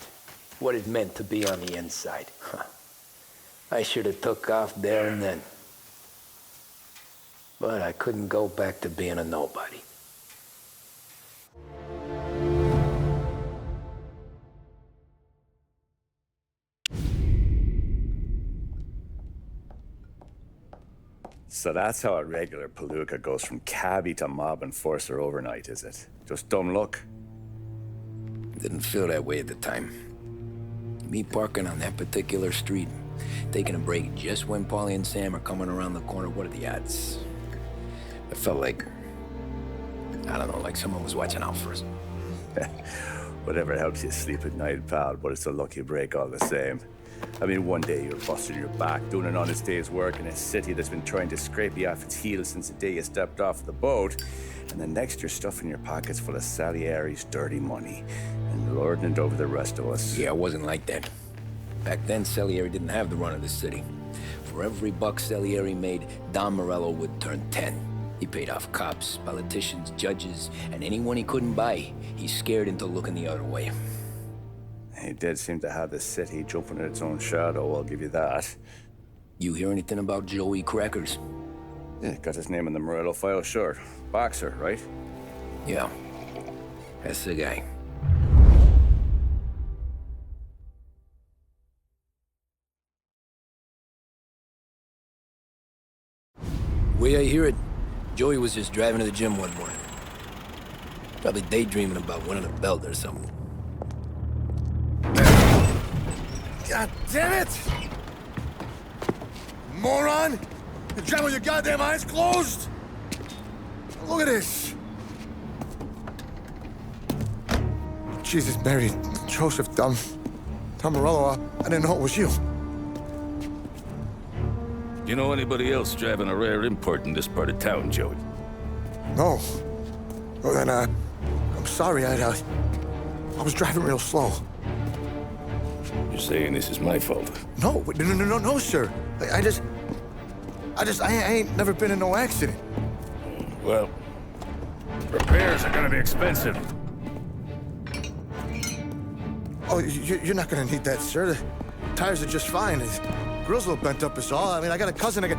What it meant to be on the inside. Huh. I should have took off there and then. But I couldn't go back to being a nobody. So that's how a regular palooka goes from cabbie to mob enforcer overnight, is it? Just dumb luck? Didn't feel that way at the time. Me parking on that particular street, taking a break just when Paulie and Sam are coming around the corner, what are the odds? I felt like, I don't know, like someone was watching out for us. Whatever helps you sleep at night, pal, but it's a lucky break all the same. I mean, one day you're busting your back, doing an honest day's work in a city that's been trying to scrape you off its heels since the day you stepped off the boat, and the next you're stuffing your pockets full of Salieri's dirty money and lording it over the rest of us. Yeah, it wasn't like that. Back then, Salieri didn't have the run of the city. For every buck Salieri made, Don Morello would turn 10. He paid off cops, politicians, judges, and anyone he couldn't buy, he scared into looking the other way. He did seem to have the city jumping at its own shadow, I'll give you that. You hear anything about Joey Crackers? Yeah, got his name in the Morello file, sure. Boxer, right? Yeah. That's the guy. The way I hear it, Joey was just driving to the gym one morning. Probably daydreaming about winning a belt or something. God damn it! Moron! You're driving with your goddamn eyes closed? Look at this! Jesus, Mary, Joseph, Tom Morello, I didn't know it was you. You know anybody else driving a rare import in this part of town, Joey? No. Well, then, I'm sorry, I was driving real slow. You're saying this is my fault? No, sir. I ain't never been in no accident. Well, repairs are gonna be expensive. Oh, you're not gonna need that, sir. The tires are just fine. The grill's a little bent up is all. I mean, I got a cousin I can...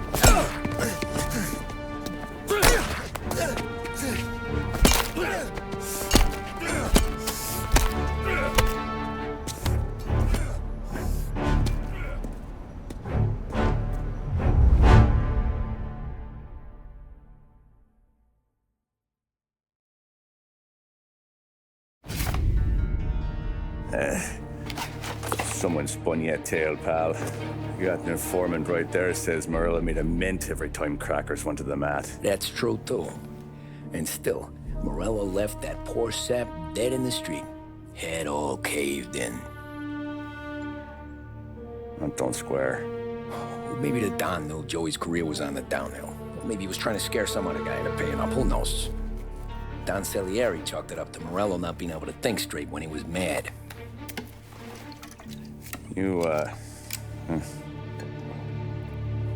Someone spun you a tail, pal. You got an informant right there says Morello made a mint every time Crackers went to the mat. That's true, too. And still, Morello left that poor sap dead in the street. Head all caved in. That don't square. Maybe the Don knew Joey's career was on the downhill. Or maybe he was trying to scare some other guy into paying up. Who knows? Don Salieri chalked it up to Morello not being able to think straight when he was mad. You,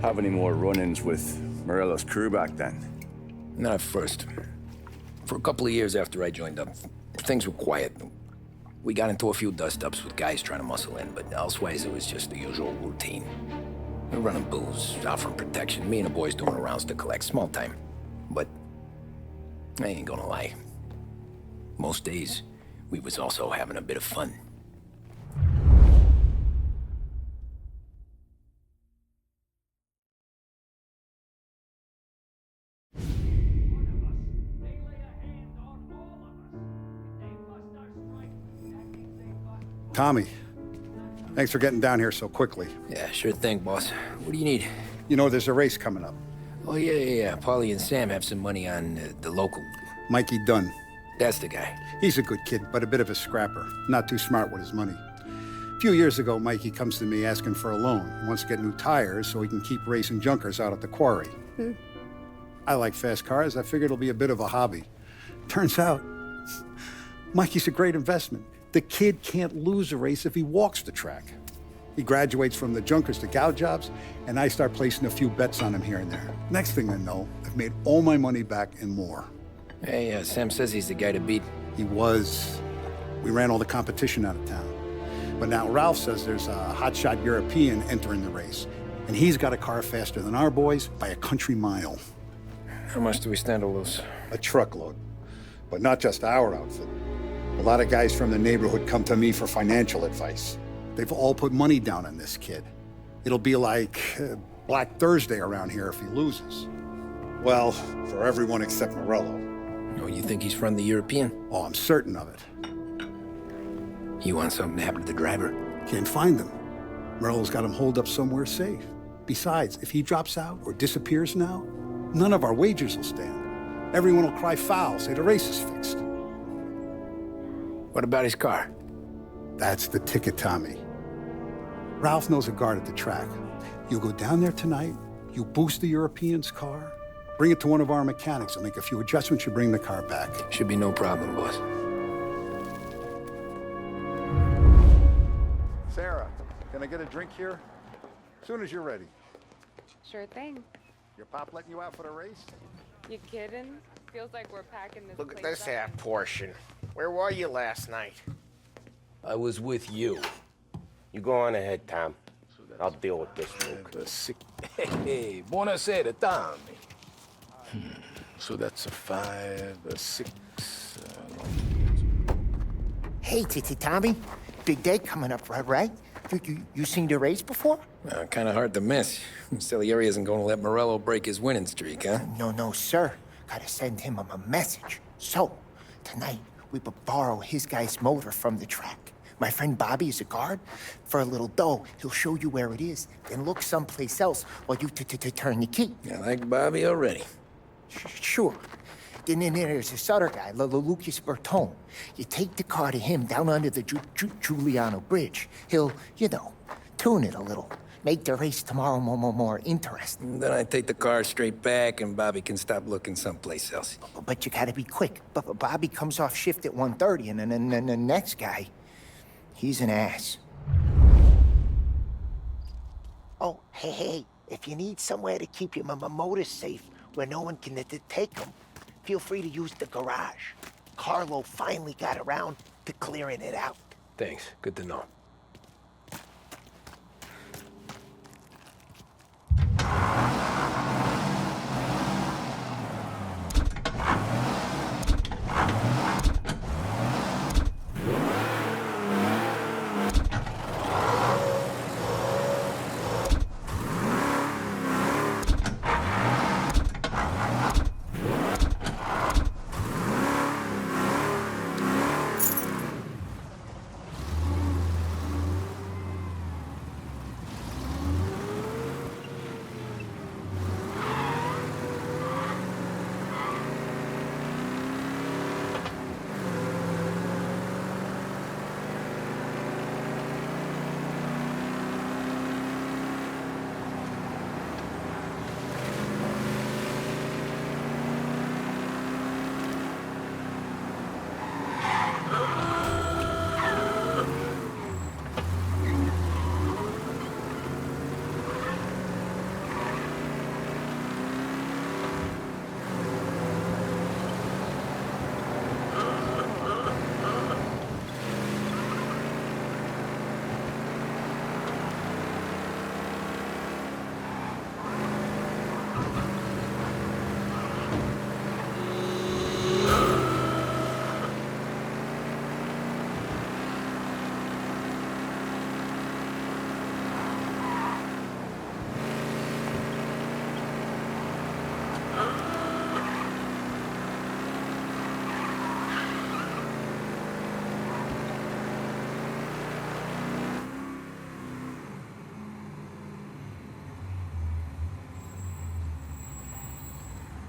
have any more run-ins with Morello's crew back then? Not at first. For a couple of years after I joined up, things were quiet. We got into a few dust-ups with guys trying to muscle in, but elsewise it was just the usual routine. We were running booze, offering protection, me and the boys doing rounds to collect, small time. But I ain't gonna lie. Most days, we was also having a bit of fun. Tommy, thanks for getting down here so quickly. Yeah, sure thing, boss. What do you need? You know, there's a race coming up. Oh, yeah. Paulie and Sam have some money on the local. Mikey Dunn. That's the guy. He's a good kid, but a bit of a scrapper. Not too smart with his money. A few years ago, Mikey comes to me asking for a loan. He wants to get new tires so he can keep racing junkers out at the quarry. I like fast cars. I figured it'll be a bit of a hobby. Turns out, Mikey's a great investment. The kid can't lose a race if he walks the track. He graduates from the junkers to gal jobs, and I start placing a few bets on him here and there. Next thing I know, I've made all my money back and more. Hey, Sam says he's the guy to beat. He was. We ran all the competition out of town. But now Ralph says there's a hotshot European entering the race, and he's got a car faster than our boys by a country mile. How much do we stand to lose? A truckload. But not just our outfit. A lot of guys from the neighborhood come to me for financial advice. They've all put money down on this kid. It'll be like Black Thursday around here if he loses. Well, for everyone except Morello. Oh, you think he's from the European? Oh, I'm certain of it. You want something to happen to the driver? Can't find him. Morello's got him holed up somewhere safe. Besides, if he drops out or disappears now, none of our wagers will stand. Everyone will cry foul, say the race is fixed. What about his car? That's the ticket, Tommy. Ralph knows a guard at the track. You go down there tonight, you boost the European's car, bring it to one of our mechanics. He'll make a few adjustments, you bring the car back. Should be no problem, boss. Sarah, can I get a drink here? As soon as you're ready. Sure thing. Your pop letting you out for the race? You kidding? Feels like we're packing this Look at place this up. half portion. Where were you last night? I was with you. You go on ahead, Tom. I'll deal with this, Luke. Hey, buonasera, Tommy. So that's a 5, a 6... Hey, Tommy. Big day coming up, right? You seen the race before? Kind of hard to miss. Salieri isn't going to let Morello break his winning streak, huh? No, sir. Gotta send him a message. So, tonight, we borrow his guy's motor from the track. My friend Bobby is a guard. For a little dough, he'll show you where it is, then look someplace else while you turn the key. I like Bobby already. Sure. Then there's this other guy, Lucas Bertone. You take the car to him down under the Giuliano Bridge. He'll, tune it a little. Make the race tomorrow more interesting. Then I take the car straight back and Bobby can stop looking someplace else. But you gotta be quick. But Bobby comes off shift at 1:30, and then the next guy, he's an ass. Oh, hey, if you need somewhere to keep your motor safe where no one can take them, feel free to use the garage. Carlo finally got around to clearing it out. Thanks. Good to know.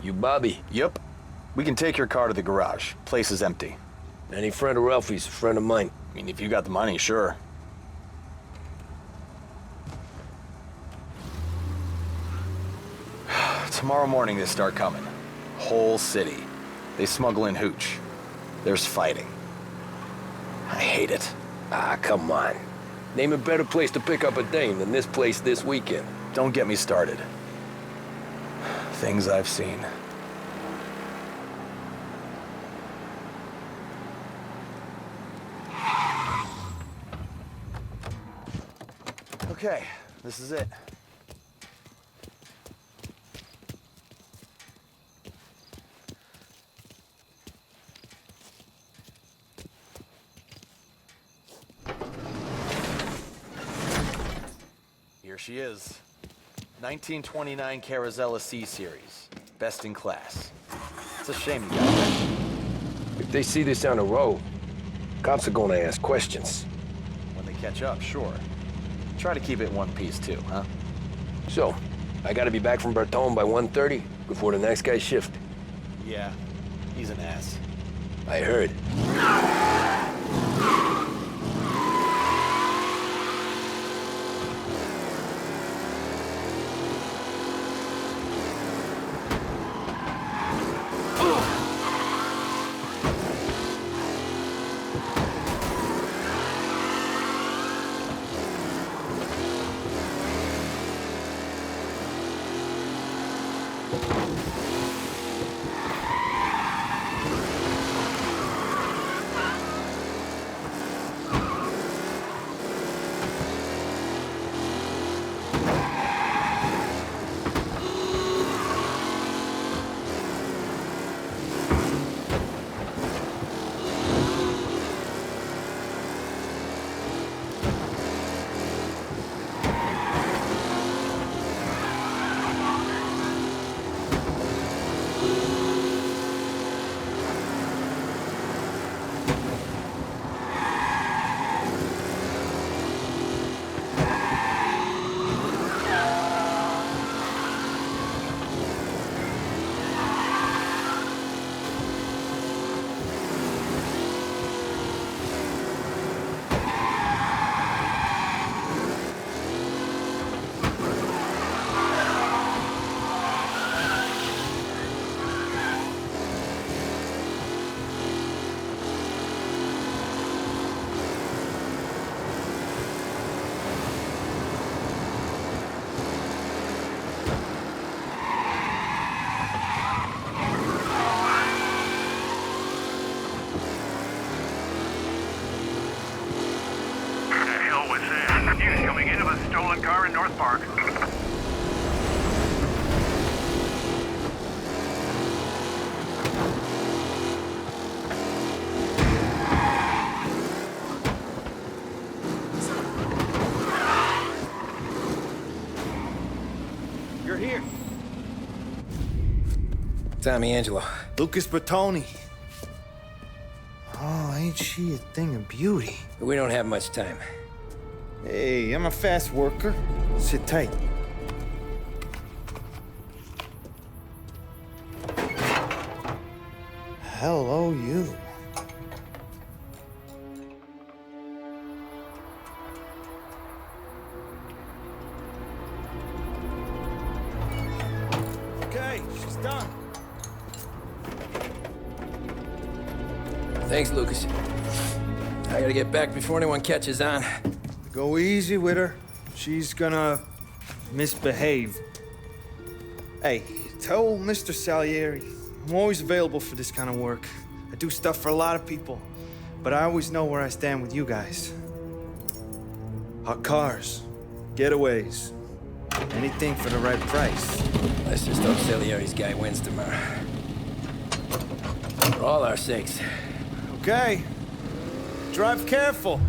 You Bobby? Yep. We can take your car to the garage. Place is empty. Any friend of Ralphie's, a friend of mine. I mean, if you got the money, sure. Tomorrow morning they start coming. Whole city. They smuggle in hooch. There's fighting. I hate it. Ah, come on. Name a better place to pick up a dame than this place this weekend. Don't get me started. Things I've seen. Okay, this is it. Here she is. 1929 Carazella C-Series. Best in class. It's a shame you got that. If they see this on the road, cops are gonna ask questions. When they catch up, sure. Try to keep it in one piece too, huh? So, I gotta be back from Bertone by 1:30 before the next guy's shift. Yeah, he's an ass. I heard. You're here. Tommy Angelo. Lucas Bertoni. Oh, ain't she a thing of beauty? We don't have much time. Hey, I'm a fast worker. Sit tight. Hello, you. Okay, she's done. Thanks, Lucas. I gotta get back before anyone catches on. Go easy with her. She's gonna misbehave. Hey, tell Mr. Salieri I'm always available for this kind of work. I do stuff for a lot of people, but I always know where I stand with you guys. Hot cars, getaways, anything for the right price. Let's just hope Salieri's guy wins tomorrow. For all our sakes. Okay. Drive careful.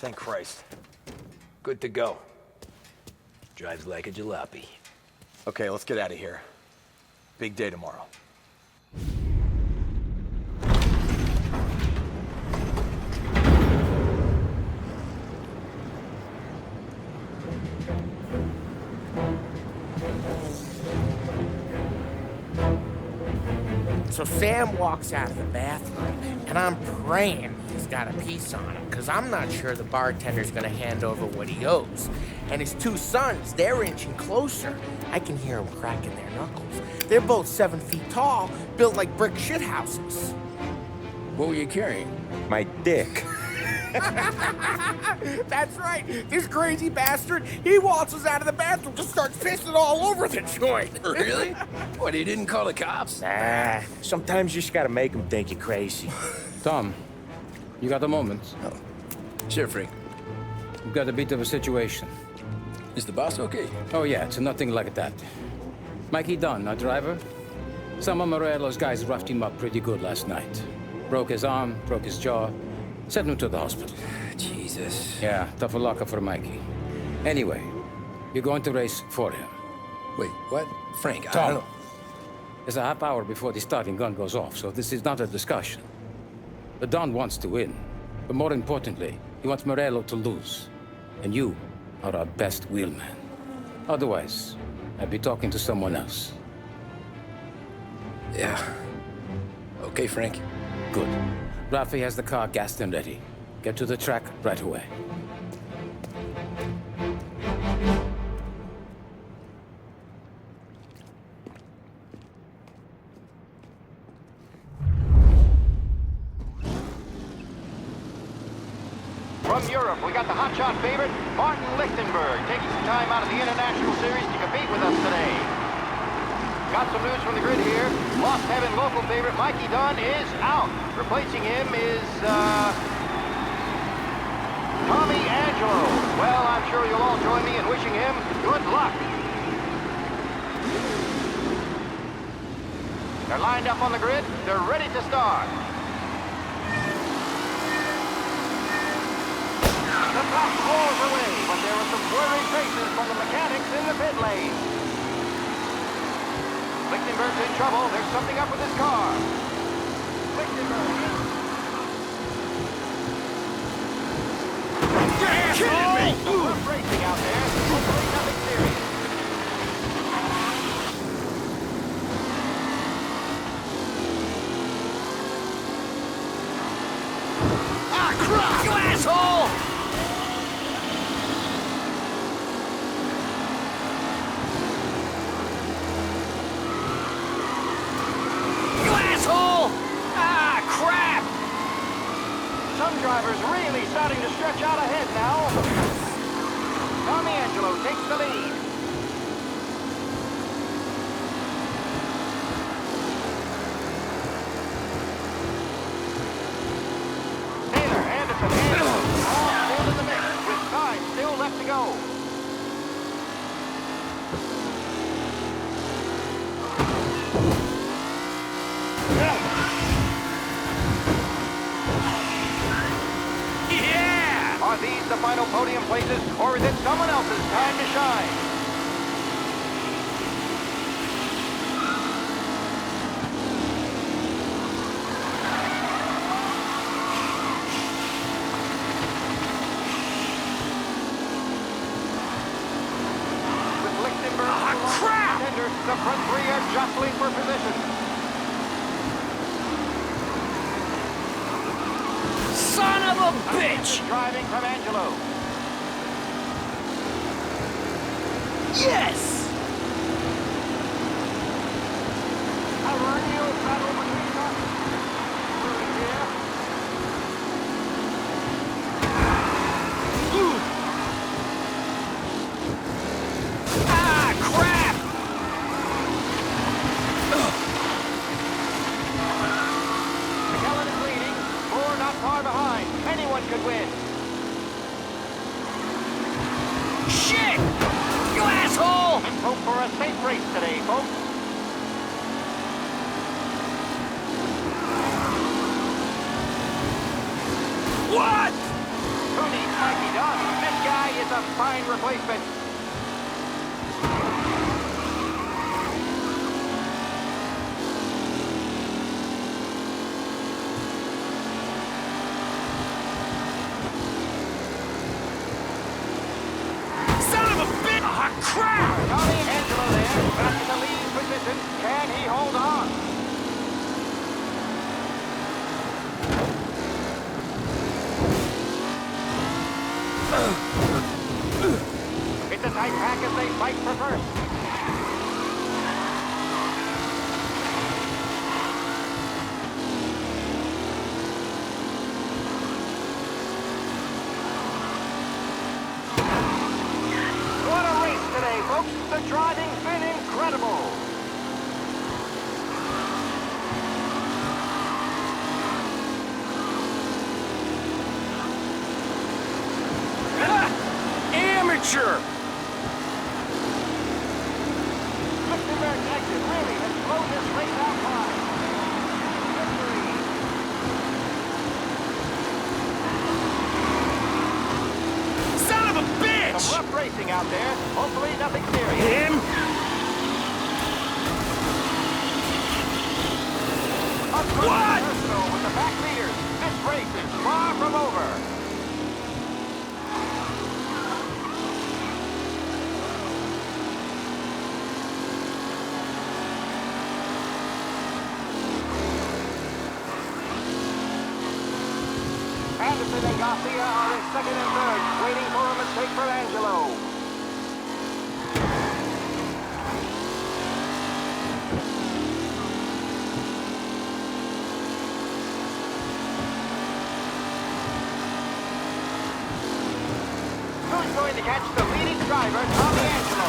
Thank Christ. Good to go. Drives like a jalopy. Okay, let's get out of here. Big day tomorrow. So Sam walks out of the bathroom, and I'm praying he's got a piece on him, because I'm not sure the bartender's gonna hand over what he owes. And his two sons, they're inching closer. I can hear them cracking their knuckles. They're both 7 feet tall, built like brick shithouses. What were you carrying? My dick. That's right. This crazy bastard, he waltzes out of the bathroom, just starts pissing all over the joint. Really? What, he didn't call the cops? Nah, sometimes you just gotta make them think you're crazy. Tom, you got a moment? Oh. Sure, Frank. We've got a bit of a situation. Is the boss okay? Oh yeah, it's nothing like that. Mikey Dunn, our driver. Some of Morello's guys roughed him up pretty good last night. Broke his arm, broke his jaw. Sent him to the hospital. Jesus. Yeah, tough luck for Mikey. Anyway, you're going to race for him. Wait, what? Frank, I Tom, don't... there's a half hour before the starting gun goes off, so this is not a discussion. The Don wants to win, but more importantly, he wants Morello to lose. And you are our best wheelman. Otherwise, I'd be talking to someone else. Yeah. Okay, Frank. Good. Rafi has the car gassed and ready. Get to the track right away. From Europe, we got the hotshot favorite, Martin Lichtenberg, taking some time out of the International Series to compete with us today. Got some news from the grid here. Lost Heaven local favorite Mikey Dunn is out. Replacing him is, Tommy Angelo. Well, I'm sure you'll all join me in wishing him good luck. They're lined up on the grid. They're ready to start. The top rolls away, but there were some worried faces from the mechanics in the pit lane. Lichtenberg's in trouble. There's something up with his car. Lichtenberg. You're kidding me! Rough racing out there. Hopefully nothing serious. Ah, crap! You asshole! Ah, crap! Some drivers really starting to stretch out ahead now. Tommy Angelo takes the lead. Taylor, Anderson, all still in the mix, with time still left to go. Are these the final podium places, or is it someone else's time to shine? With Lichtenberg contender, the front three are jostling for position. Son of a bitch! Driving from Angelo. Yes! A real battle between them. Moving here. Ah, crap! McKellen is leading. Four not far behind. Anyone could win. Shit! You asshole! Let's hope for a safe race today, folks. What? Who needs Mikey Dunn? This guy is a fine replacement. Crap! Tommy Angelo there, back in the lead position. Can he hold on? they fight for first. What a race today, folks. The driving's been incredible. Amateur! Lichtenberg's exit really has blown this race out wide. Victory! Son of a bitch! Some rough racing out there. Hopefully nothing serious. Him? What? With the back leaders. This race is far from over. Anderson and Garcia are in second and third, waiting for a mistake for Angelo. Who's going to catch the leading driver, Tommy Angelo?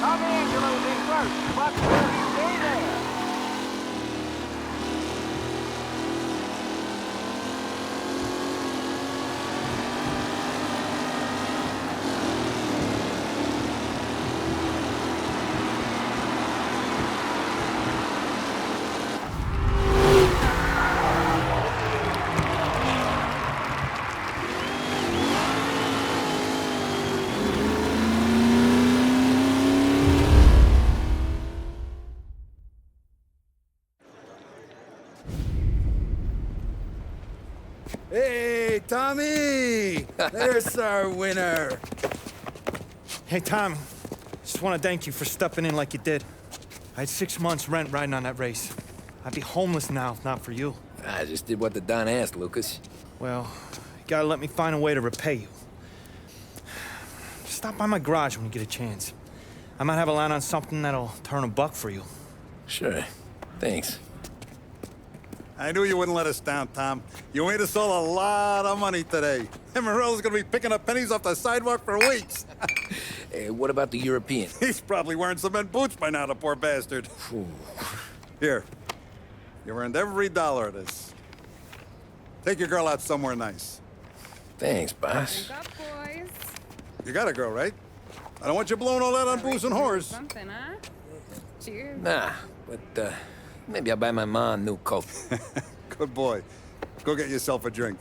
Tommy Angelo's in first, but will he stay there? Hey, Tommy! There's our winner. Hey, Tom. Just want to thank you for stepping in like you did. I had 6 months rent riding on that race. I'd be homeless now if not for you. I just did what the Don asked, Lucas. Well, you gotta let me find a way to repay you. Stop by my garage when you get a chance. I might have a line on something that'll turn $1 for you. Sure. Thanks. I knew you wouldn't let us down, Tom. You made us all a lot of money today. And Morello's gonna be picking up pennies off the sidewalk for weeks. Hey, what about the European? He's probably wearing cement boots by now, the poor bastard. Here. You earned every dollar of this. Take your girl out somewhere nice. Thanse, boss. Wake up, boys. You got a girl, right? I don't want you blowing all that on booze and whores. Something, huh? Cheers. Nah, but, maybe I'll buy my ma a new coat. Good boy. Go get yourself a drink.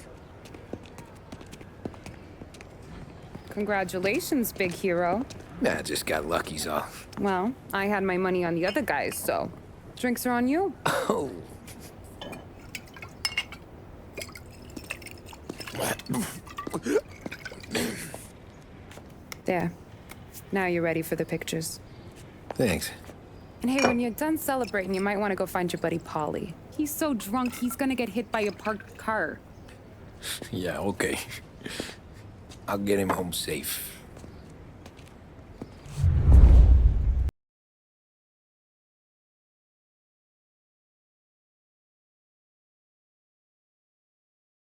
Congratulations, big hero. Nah, I just got lucky's all. Well, I had my money on the other guys, so drinks are on you. Oh. There. Now you're ready for the pictures. Thanks. And hey, when you're done celebrating, you might want to go find your buddy Paulie. He's so drunk, he's gonna get hit by a parked car. Yeah, okay. I'll get him home safe.